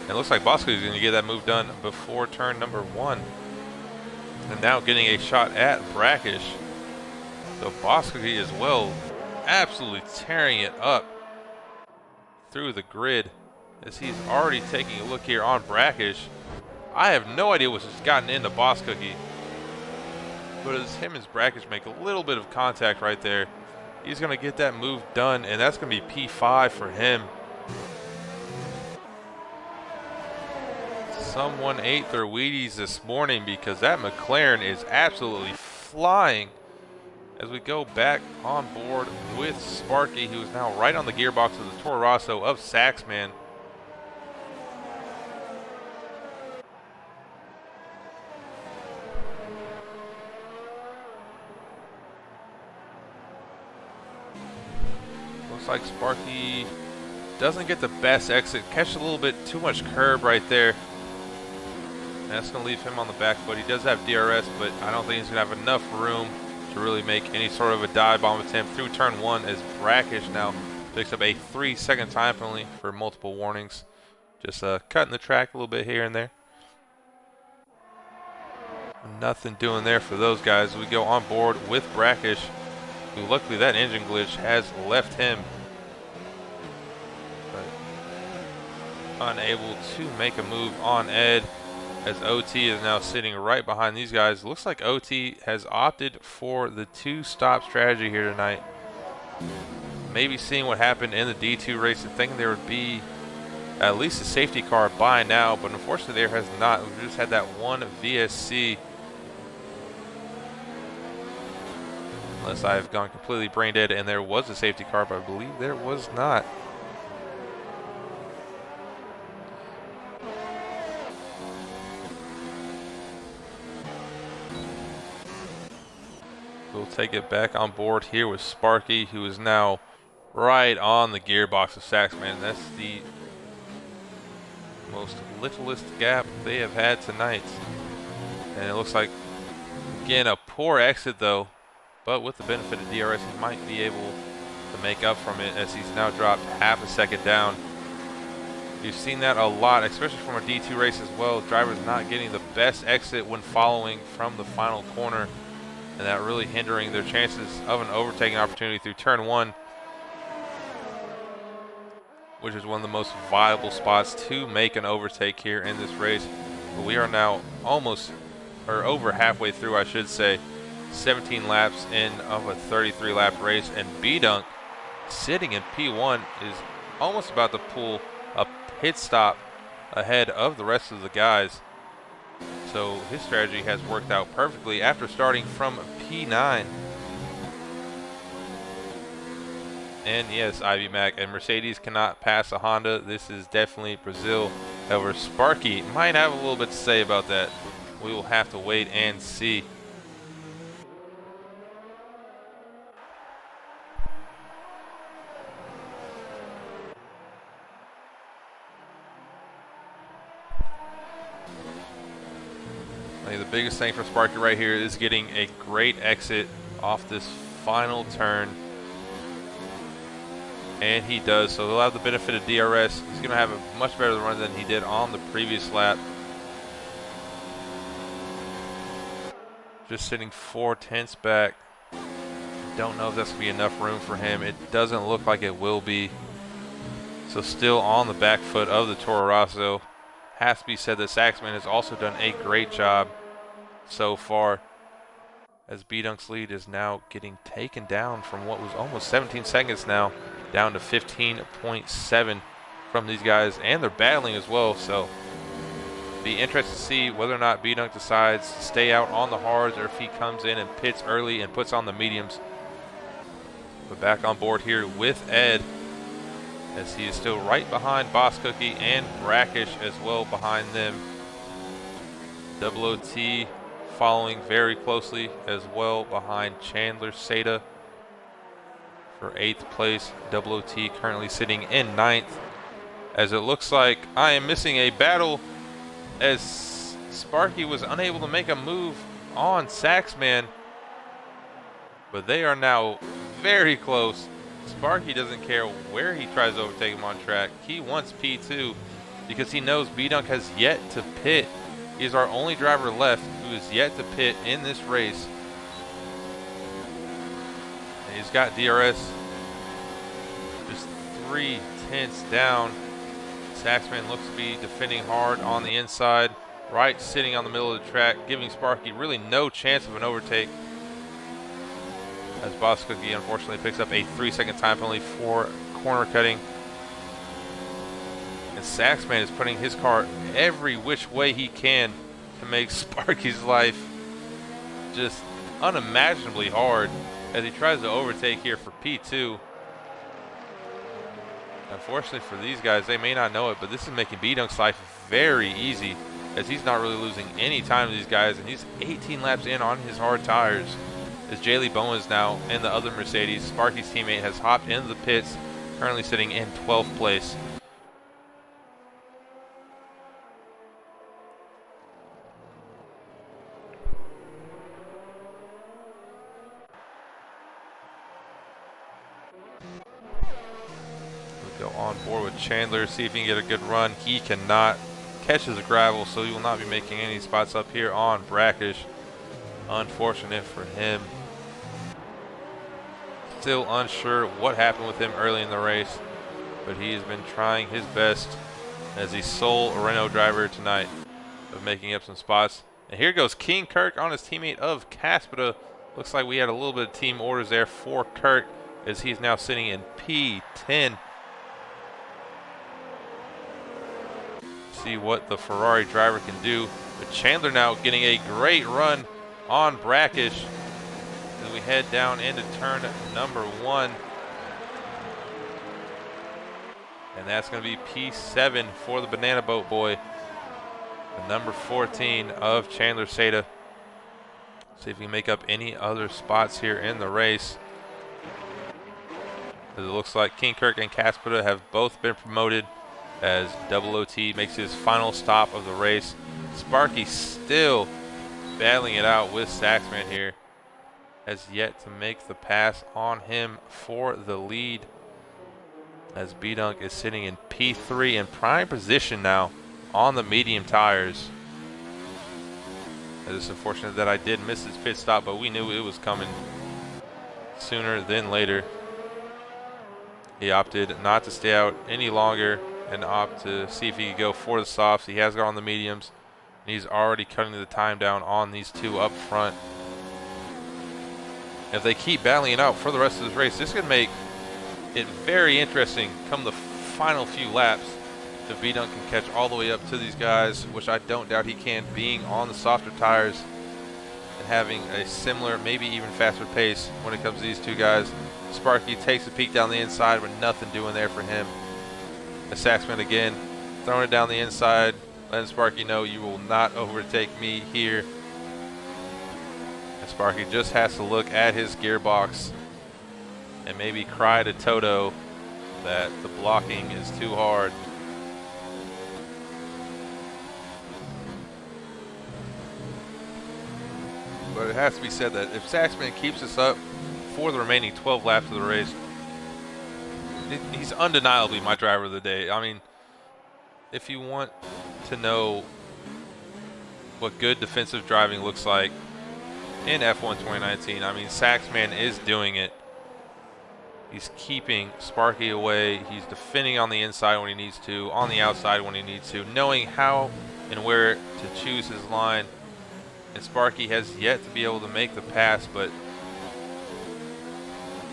And it looks like Boss Cookie is going to get that move done before turn number 1. And now getting a shot at Brackish. So Boss Cookie as well, absolutely tearing it up through the grid, as he's already taking a look here on Brackish. I have no idea what's just gotten into Boss Cookie, but as him and Brackish make a little bit of contact right there, he's going to get that move done, and that's going to be P5 for him. Someone ate their Wheaties this morning, because that McLaren is absolutely flying. As we go back on board with Sparky, who is now right on the gearbox of the Toro Rosso of Saxman. Looks like Sparky doesn't get the best exit. Catch a little bit too much curb right there. And that's going to leave him on the back foot. He does have DRS, but I don't think he's going to have enough room to really make any sort of a dive bomb attempt through turn 1, as Brackish now picks up a 3-second time penalty for multiple warnings. Just cutting the track a little bit here and there. Nothing doing there for those guys. We go on board with Brackish, who luckily that engine glitch has left him, but unable to make a move on Ed, as OT is now sitting right behind these guys. Looks like OT has opted for the 2-stop strategy here tonight. Maybe seeing what happened in the D2 race and thinking there would be at least a safety car by now, but unfortunately there has not. We've just had that one VSC. Unless I've gone completely brain dead and there was a safety car, but I believe there was not. We'll take it back on board here with Sparky, who is now Right on the gearbox of Saxman. That's the most littlest gap they have had tonight. And it looks like, again, a poor exit though. But with the benefit of DRS, he might be able to make up from it as he's now dropped half a second down. You've seen that a lot, especially from a D2 race as well. Drivers not getting the best exit when following from the final corner, and that really hindering their chances of an overtaking opportunity through turn 1, which is one of the most viable spots to make an overtake here in this race. But we are now almost, or over halfway through, I should say, 17 laps in of a 33 lap race, and B-Dunk sitting in P1 is almost about to pull a pit stop ahead of the rest of the guys. So his strategy has worked out perfectly after starting from P9. And yes, Ivy Mac and Mercedes cannot pass a Honda. This is definitely Brazil. However, Sparky might have a little bit to say about that. We will have to wait and see. I think the biggest thing for Sparky right here is getting a great exit off this final turn. And he does, so he'll have the benefit of DRS. He's going to have a much better run than he did on the previous lap. Just sitting 4/10 back. Don't know if that's going to be enough room for him. It doesn't look like it will be. So still on the back foot of the Toro Rosso. Has to be said that Saxman has also done a great job so far, as B-Dunk's lead is now getting taken down from what was almost 17 seconds now down to 15.7 from these guys, and they're battling as well. So be interested to see whether or not B-Dunk decides to stay out on the hards or if he comes in and pits early and puts on the mediums. But back on board here with Ed, as he is still right behind Boss Cookie and Brackish as well behind them. Double OT following very closely as well behind Chandler Seda for 8th place. Double OT currently sitting in 9th, as it looks like I am missing a battle as Sparky was unable to make a move on Saxman, but they are now very close. Sparky doesn't care where he tries to overtake him on track. He wants P2 because he knows B-Dunk has yet to pit. He is our only driver left who is yet to pit in this race. And he's got DRS just 3/10 down. Saxman looks to be defending hard on the inside, right sitting on the middle of the track, giving Sparky really no chance of an overtake, as Boss Cookie unfortunately picks up a 3-second time penalty for corner cutting. And Saxman is putting his car every which way he can to make Sparky's life just unimaginably hard as he tries to overtake here for P2. Unfortunately for these guys, they may not know it, but this is making B-Dunk's life very easy, as he's not really losing any time to these guys, and he's 18 laps in on his hard tires. As Jaylee Bowen is now in the other Mercedes, Sparky's teammate has hopped into the pits, currently sitting in 12th place. We'll go on board with Chandler, see if he can get a good run. He cannot. Catches a gravel, so he will not be making any spots up here on Brackish. Unfortunate for him. Still unsure what happened with him early in the race, but he has been trying his best as the sole Renault driver tonight of making up some spots. And here goes King Kirk on his teammate of Caspita. Looks like we had a little bit of team orders there for Kirk, as he's now sitting in P10. See what the Ferrari driver can do. But Chandler now getting a great run on Brackish as we head down into turn number 1. And that's going to be P7 for the Banana Boat Boy, the number 14 of Chandler Seda. See if we can make up any other spots here in the race. as it looks like Kingkirk and Caspada have both been promoted as Double OT makes his final stop of the race. Sparky still battling it out with Saxman here. Has yet to make the pass on him for the lead, as B-Dunk is sitting in P3 in prime position now on the medium tires. It's unfortunate that I did miss his pit stop, but we knew it was coming sooner than later. He opted not to stay out any longer and opt to see if he could go for the softs. He has gone on the mediums, and he's already cutting the time down on these two up front. If they keep battling it out for the rest of this race, this could make it very interesting come the final few laps. If B-Dunk can catch all the way up to these guys, which I don't doubt he can, being on the softer tires and having a similar, maybe even faster pace when it comes to these two guys. Sparky takes a peek down the inside, but nothing doing there for him. The Saxman again, throwing it down the inside, letting Sparky know you will not overtake me here. And Sparky just has to look at his gearbox and maybe cry to Toto that the blocking is too hard. But it has to be said that if Saxman keeps this up for the remaining 12 laps of the race, he's undeniably my driver of the day. I mean, if you want to know what good defensive driving looks like in F1 2019, I mean, Saxman is doing it. He's keeping Sparky away. He's defending on the inside when he needs to, on the outside when he needs to, knowing how and where to choose his line. And Sparky has yet to be able to make the pass, but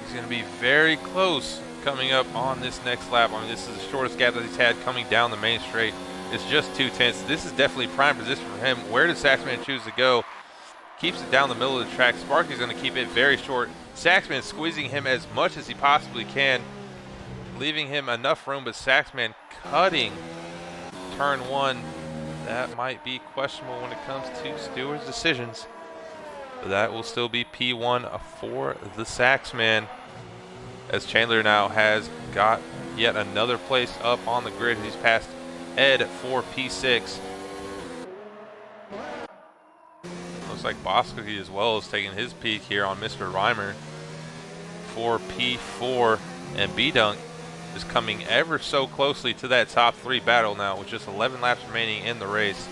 he's going to be very close coming up on this next lap. I mean, this is the shortest gap that he's had coming down the main straight. It's just 2/10. This is definitely prime position for him. Where does Saxman choose to go? Keeps it down the middle of the track. Sparky's going to keep it very short. Saxman squeezing him as much as he possibly can, leaving him enough room, but Saxman cutting turn one. That might be questionable when it comes to Stewart's decisions, but that will still be P1 for the Saxman, as Chandler now has got yet another place up on the grid. He's passed Ed for P6. Looks like Bosky as well is taking his peek here on Mr. Reimer for P4, and B-Dunk is coming ever so closely to that top three battle now with just 11 laps remaining in the race.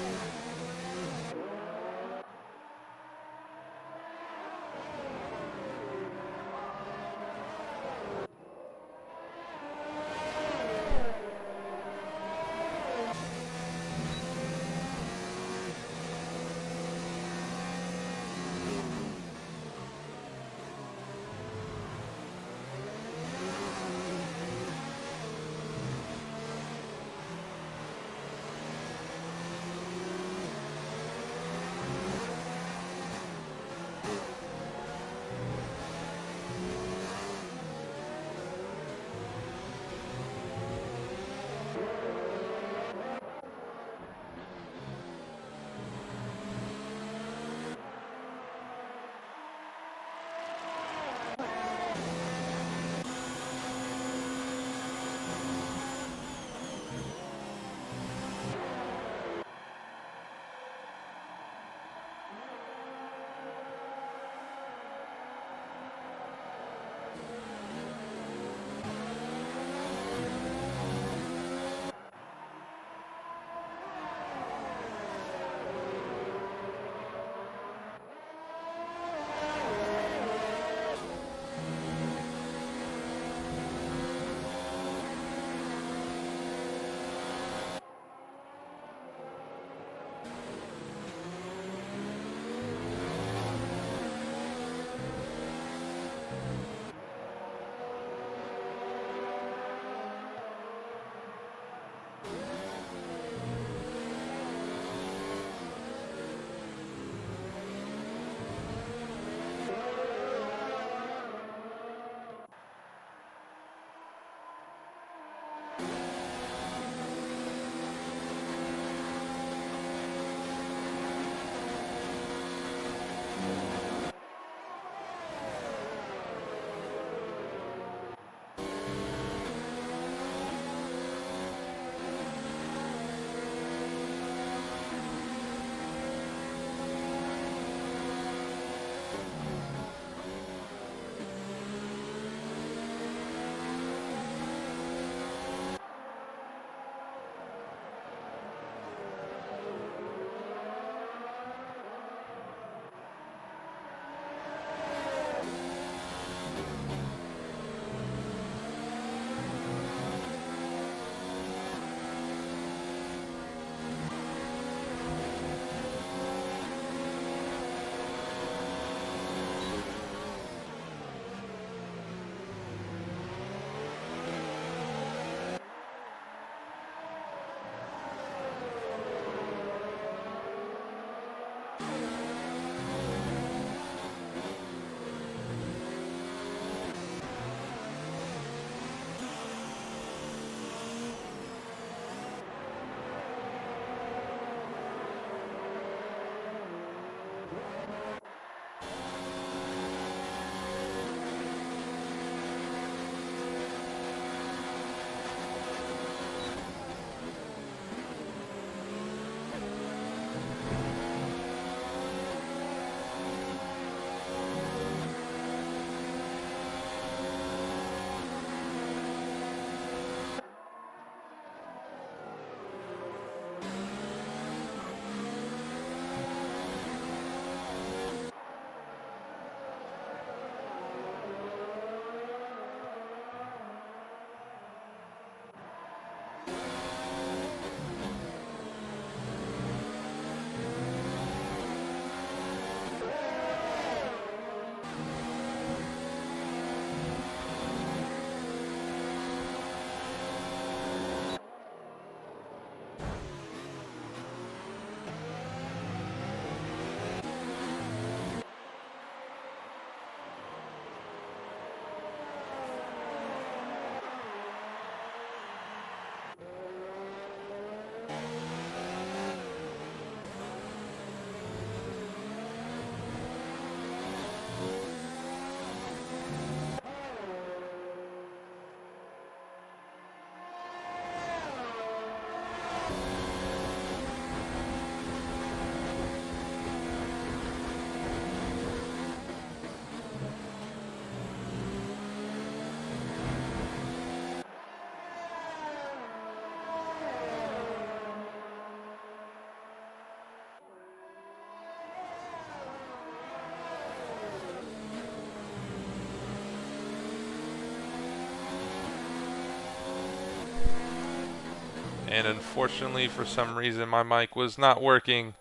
And unfortunately, for some reason, my mic was not working.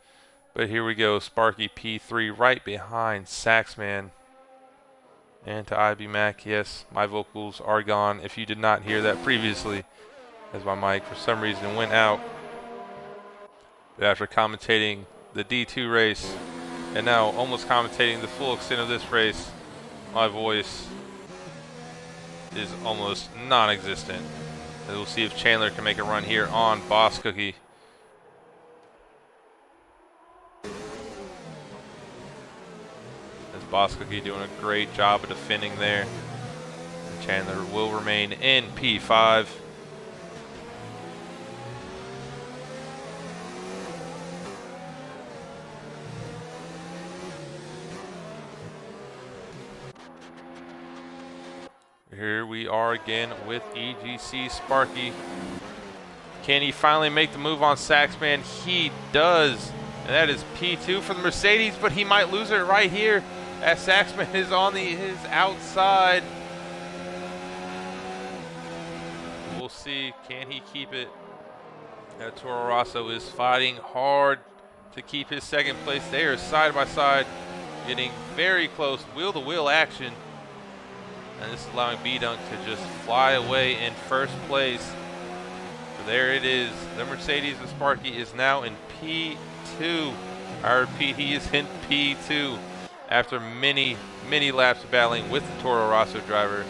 But here we go, Sparky P3 right behind Saxman. And to IB Mac, yes, my vocals are gone. If you did not hear that previously, as my mic for some reason went out. But after commentating the D2 race, and now almost commentating the full extent of this race, my voice is almost non-existent. And we'll see if Chandler can make a run here on Boss Cookie. As Boss Cookie doing a great job of defending there. And Chandler will remain in P5. Here we are again with EGC Sparky. Can he finally make the move on Saxman? He does. And that is P2 for the Mercedes, but he might lose it right here as Saxman is on his outside. We'll see, can he keep it? Toro Rosso is fighting hard to keep his second place. They are side by side, getting very close, wheel-to-wheel action. And this is allowing B-Dunk to just fly away in first place. So there it is. The Mercedes of Sparky is now in P2. I repeat, he is in P2 after many, many laps of battling with the Toro Rosso driver.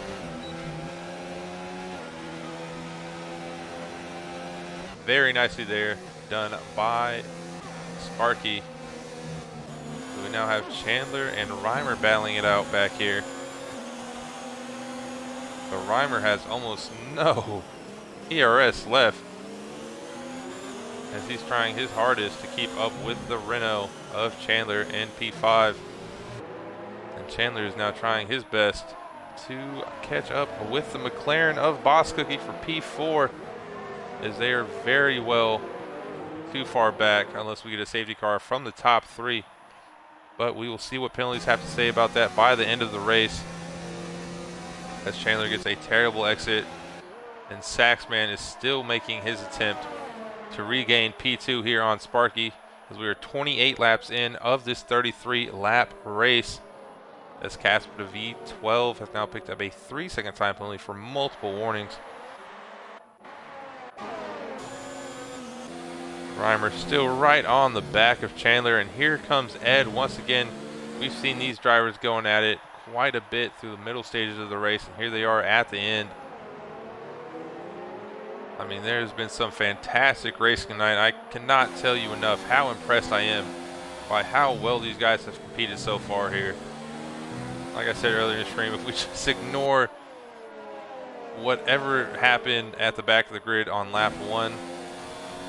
Very nicely there, done by Sparky. So we now have Chandler and Reimer battling it out back here. But Reimer has almost no ERS left as he's trying his hardest to keep up with the Renault of Chandler in P5. And Chandler is now trying his best to catch up with the McLaren of Boss Cookie for P4, as they are very well too far back unless we get a safety car from the top three. But we will see what penalties have to say about that by the end of the race, as Chandler gets a terrible exit and Saxman is still making his attempt to regain P2 here on Sparky, as we are 28 laps in of this 33 lap race, as Casper the V12 has now picked up a 3-second time penalty for multiple warnings. Reimer still right on the back of Chandler, and here comes Ed once again. We've seen these drivers going at it quite a bit through the middle stages of the race, and here they are at the end. I mean, there's been some fantastic racing tonight. I cannot tell you enough how impressed I am by how well these guys have competed so far here. Like I said earlier in the stream, if we just ignore whatever happened at the back of the grid on lap 1,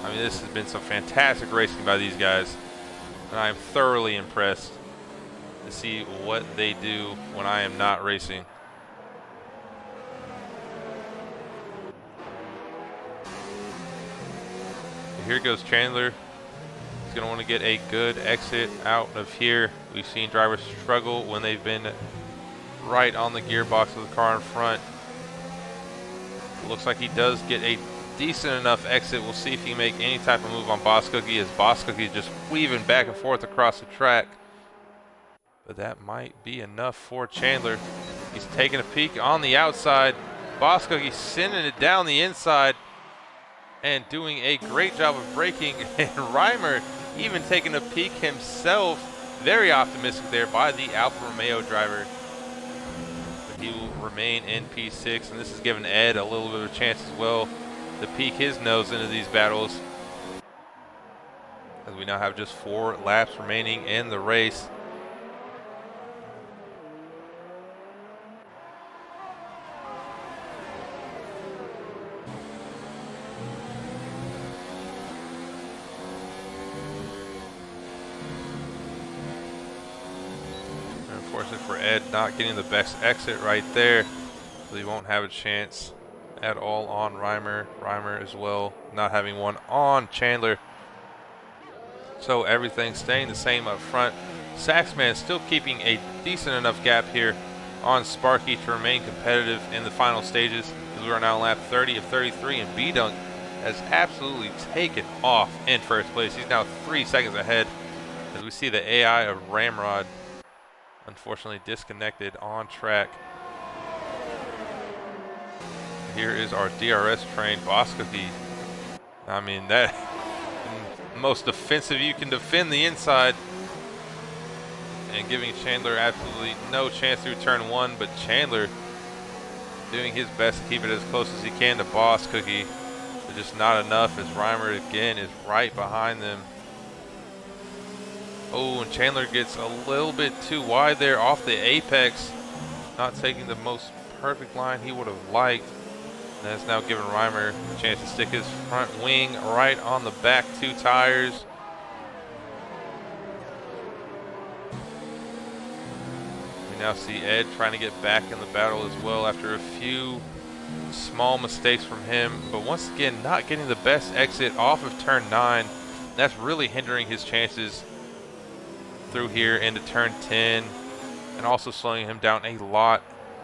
I mean, this has been some fantastic racing by these guys, and I'm thoroughly impressed to see what they do when I am not racing. Here goes Chandler. He's going to want to get a good exit out of here. We've seen drivers struggle when they've been right on the gearbox of the car in front. Looks like he does get a decent enough exit. We'll see if he can make any type of move on Boss Cookie, as Boss Cookie is just weaving back and forth across the track. But that might be enough for Chandler. He's taking a peek on the outside. Boss Cookie sending it down the inside and doing a great job of braking. And Reimer even taking a peek himself. Very optimistic there by the Alfa Romeo driver. But he will remain in P6, and this has given Ed a little bit of a chance as well to peek his nose into these battles, as we now have just 4 laps remaining in the race. Unfortunately for Ed, not getting the best exit right there, so he won't have a chance at all on Reimer. Reimer as well not having one on Chandler. So everything staying the same up front. Saxman still keeping a decent enough gap here on Sparky to remain competitive in the final stages, as we are now lap 30 of 33, and B-Dunk has absolutely taken off in first place. He's now 3 seconds ahead as we see the AI of Ramrod unfortunately disconnected on track. Here is our DRS train, Boskogi. I mean, that most defensive you can defend the inside, and giving Chandler absolutely no chance through turn 1, but Chandler doing his best to keep it as close as he can to Boskogi, but just not enough as Reimer again is right behind them. Oh, and Chandler gets a little bit too wide there off the apex, not taking the most perfect line he would have liked. And that's now giving Reimer a chance to stick his front wing right on the back 2 tires. We now see Ed trying to get back in the battle as well after a few small mistakes from him, but once again not getting the best exit off of turn 9. That's really hindering his chances through here into turn 10, and also slowing him down a lot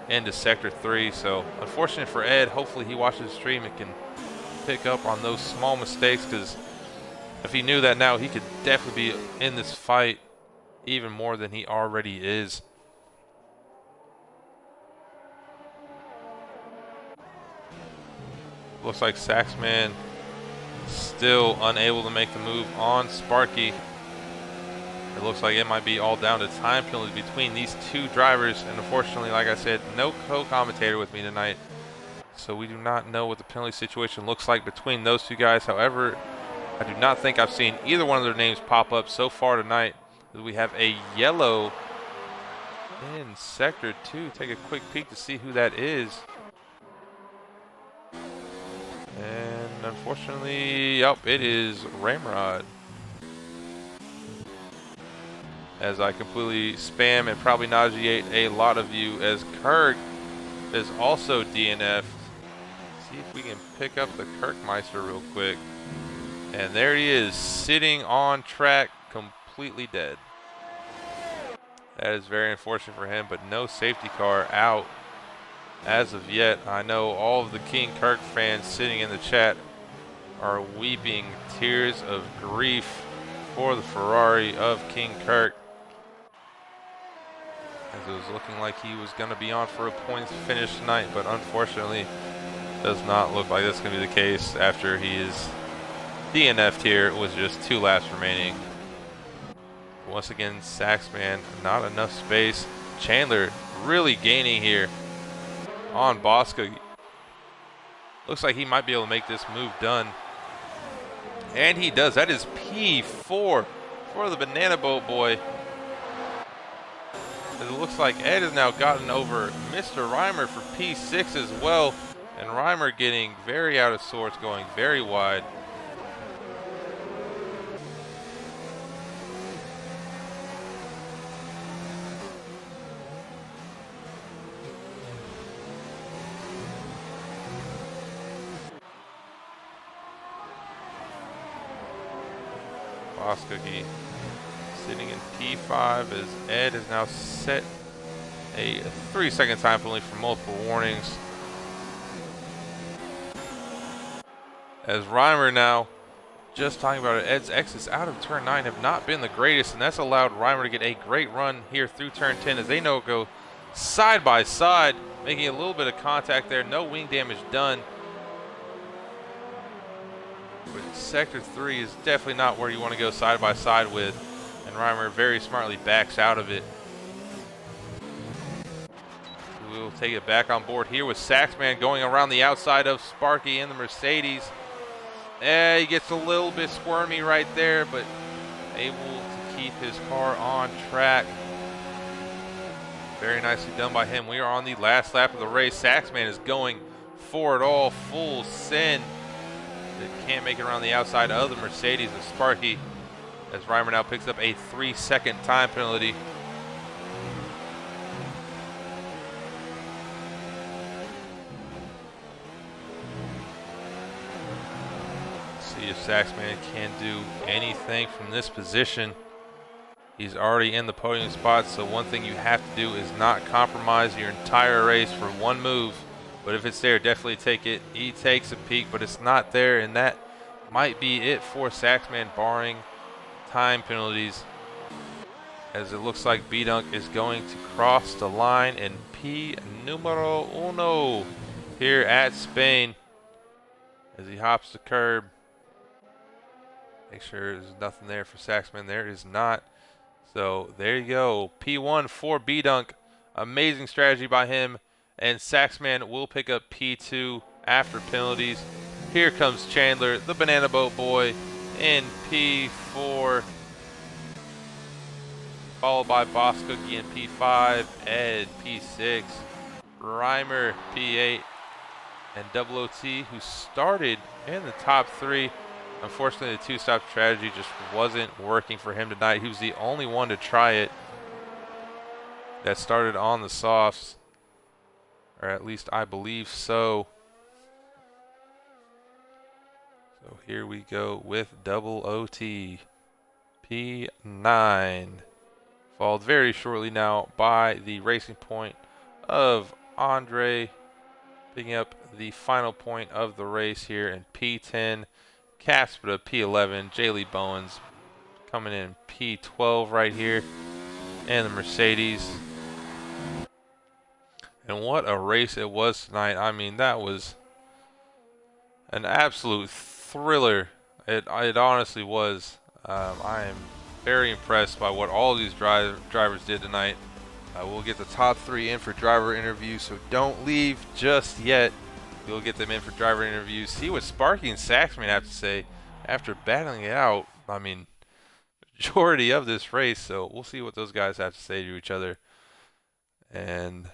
into sector 3. So unfortunate for Ed. Hopefully he watches the stream and can pick up on those small mistakes, because if he knew that now, he could definitely be in this fight even more than he already is. Looks like Saxman still unable to make the move on Sparky. It looks like it might be all down to time penalty between these 2 drivers, and unfortunately, like I said, no co-commentator with me tonight, so we do not know what the penalty situation looks like between those 2 guys. However, I do not think I've seen either one of their names pop up so far tonight. We have a yellow in sector 2. Take a quick peek to see who that is. And unfortunately, yep, it is Ramrod. As I completely spam and probably nauseate a lot of you, as Kirk is also DNF. See if we can pick up the Kirkmeister real quick. And there he is, sitting on track, completely dead. That is very unfortunate for him, but no safety car out as of yet. I know all of the King Kirk fans sitting in the chat are weeping tears of grief for the Ferrari of King Kirk, as it was looking like he was going to be on for a points finish tonight, but unfortunately does not look like that's going to be the case after he is DNF'd here with just 2 laps remaining. Once again, Saxman, not enough space. Chandler really gaining here on Bosco. Looks like he might be able to make this move done. And he does. That is P4 for the Banana Boat Boy. It looks like Ed has now gotten over Mr. Reimer for P6 as well. And Reimer getting very out of sorts, going very wide. Boskogi sitting in P5 as Ed has now set a 3-second time penalty for multiple warnings. As Reimer now, just talking about it, Ed's exits out of turn 9 have not been the greatest, and that's allowed Reimer to get a great run here through turn 10 as they know go side by side, making a little bit of contact there. No wing damage done. But sector 3 is definitely not where you want to go side by side with, and Reimer very smartly backs out of it. We'll take it back on board here with Saxman going around the outside of Sparky in the Mercedes. He gets a little bit squirmy right there, but able to keep his car on track. Very nicely done by him. We are on the last lap of the race. Saxman is going for it all, full send. They can't make it around the outside of the Mercedes of Sparky, as Reimer now picks up a 3-second time penalty. See if Saxman can do anything from this position. He's already in the podium spot, so one thing you have to do is not compromise your entire race for one move But if it's there, definitely take it. He takes a peek, but it's not there, and that might be it for Saxman, barring time penalties, as it looks like B-Dunk is going to cross the line in P numero uno here at Spain as he hops the curb. Make sure there's nothing there for Saxman. There is not. So there you go. P1 for B-Dunk. Amazing strategy by him. And Saxman will pick up P2 after penalties. Here comes Chandler, the Banana Boat Boy, in P4. Followed by Boss Cookie in P5, Ed P6, Reimer P8, and Double OT, who started in the top 3. Unfortunately, the two-stop strategy just wasn't working for him tonight. He was the only one to try it that started on the softs, or at least I believe so. So here we go with Double OT. P9. Followed very shortly now by the Racing Point of Andre, picking up the final point of the race here in P10. Caspita P11, Jaylee Bowens coming in P12 right here, and the Mercedes. And what a race it was tonight. I mean, that was an absolute thriller. It honestly was. I am very impressed by what all these drivers did tonight. We'll get the top 3 in for driver interviews, so don't leave just yet. We'll get them in for driver interviews. See what Sparky and Saxman have to say after battling it out. I mean, majority of this race, so we'll see what those guys have to say to each other. And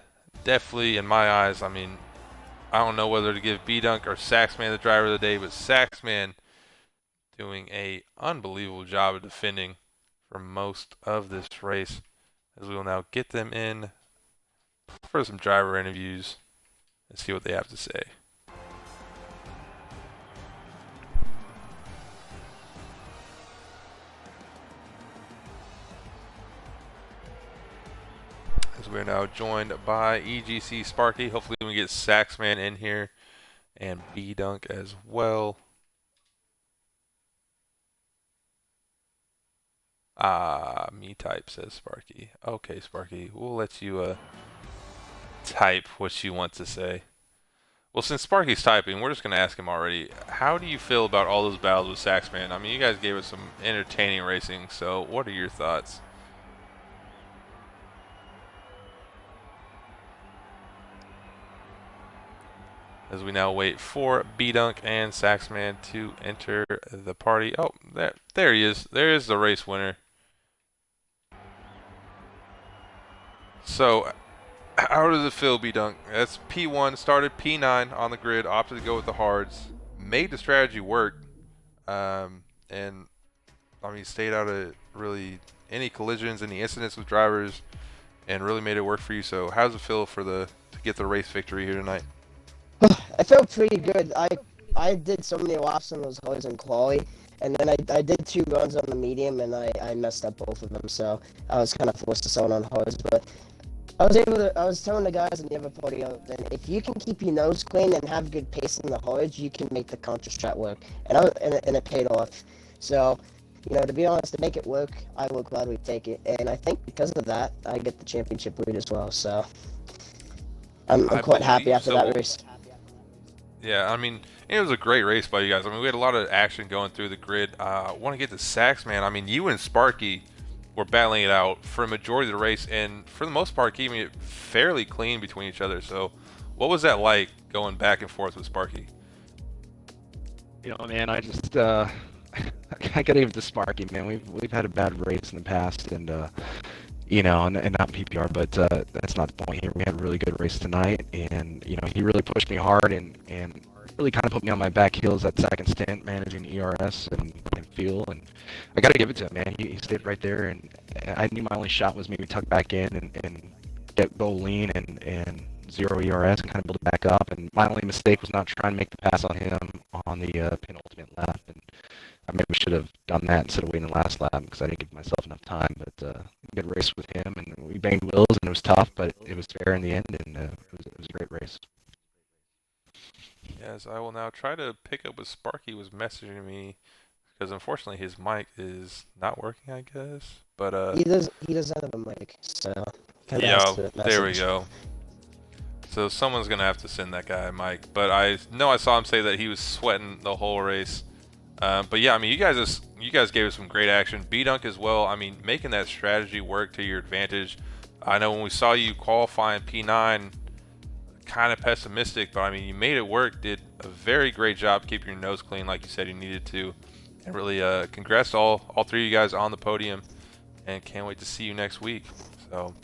definitely, in my eyes, I mean, I don't know whether to give B-Dunk or Saxman the driver of the day, but Saxman doing a unbelievable job of defending for most of this race, as we will now get them in for some driver interviews and see what they have to say. As we're now joined by EGC Sparky. Hopefully we can get Saxman in here and B-Dunk as well. Me type, says Sparky. Okay, Sparky, we'll let you type what you want to say. Well, since Sparky's typing, we're just going to ask him already. How do you feel about all those battles with Saxman? I mean, you guys gave us some entertaining racing, so what are your thoughts? As we now wait for B-Dunk and Saxman to enter the party. Oh, there he is. There is the race winner. So, how does it feel, B-Dunk? That's P1, started P9 on the grid, opted to go with the hards, made the strategy work, and I mean, stayed out of really any collisions, any incidents with drivers, and really made it work for you. So, how does it feel to get the race victory here tonight? I felt pretty good. I did so many laps on those hards in quali, and then I did 2 runs on the medium, and I messed up both of them, so I was kind of forced to zone on hards, but I was telling the guys in the other party that if you can keep your nose clean and have good pace in the hards, you can make the counter strat work, and it paid off. So, you know, to be honest, to make it work, I will gladly take it, and I think because of that, I get the championship lead as well. So I'm quite happy after that race. Yeah, I mean, it was a great race by you guys. I mean, we had a lot of action going through the grid. I want to get to Saxman. I mean, you and Sparky were battling it out for a majority of the race, and for the most part, keeping it fairly clean between each other. So, what was that like going back and forth with Sparky? You know, man, I just I gotta give it to Sparky, man. We've had a bad race in the past, and you know, and not PPR, but that's not the point here. We had a really good race tonight, and you know, he really pushed me hard and really kind of put me on my back heels that second stint managing ERS and fuel, and I got to give it to him, man. He stayed right there, and I knew my only shot was maybe tuck back in and go lean and zero ERS and kind of build it back up, and my only mistake was not trying to make the pass on him on the penultimate lap, and I maybe should have done that instead of waiting the last lap because I didn't give myself enough time. But good race with him, and we banged wheels, and it was tough, but it was fair in the end, and it was a great race. Yes, I will now try to pick up what Sparky was messaging me because unfortunately his mic is not working, I guess. But He doesn't have a mic, so kind of has yeah, to there we message. go. So someone's gonna have to send that guy a mic. But I know I saw him say that he was sweating the whole race. But yeah, I mean, you guys gave us some great action. B-Dunk as well. I mean, making that strategy work to your advantage. I know when we saw you qualifying P9, kind of pessimistic, but I mean, you made it work. Did a very great job keeping your nose clean, like you said you needed to. And really, congrats to all three of you guys on the podium. And can't wait to see you next week. So.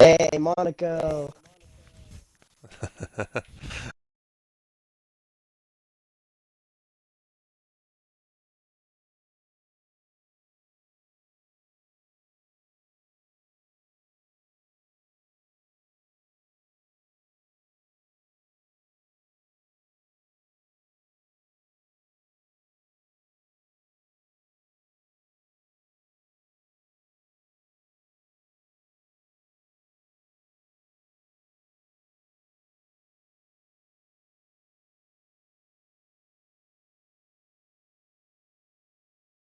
Yay, Monaco!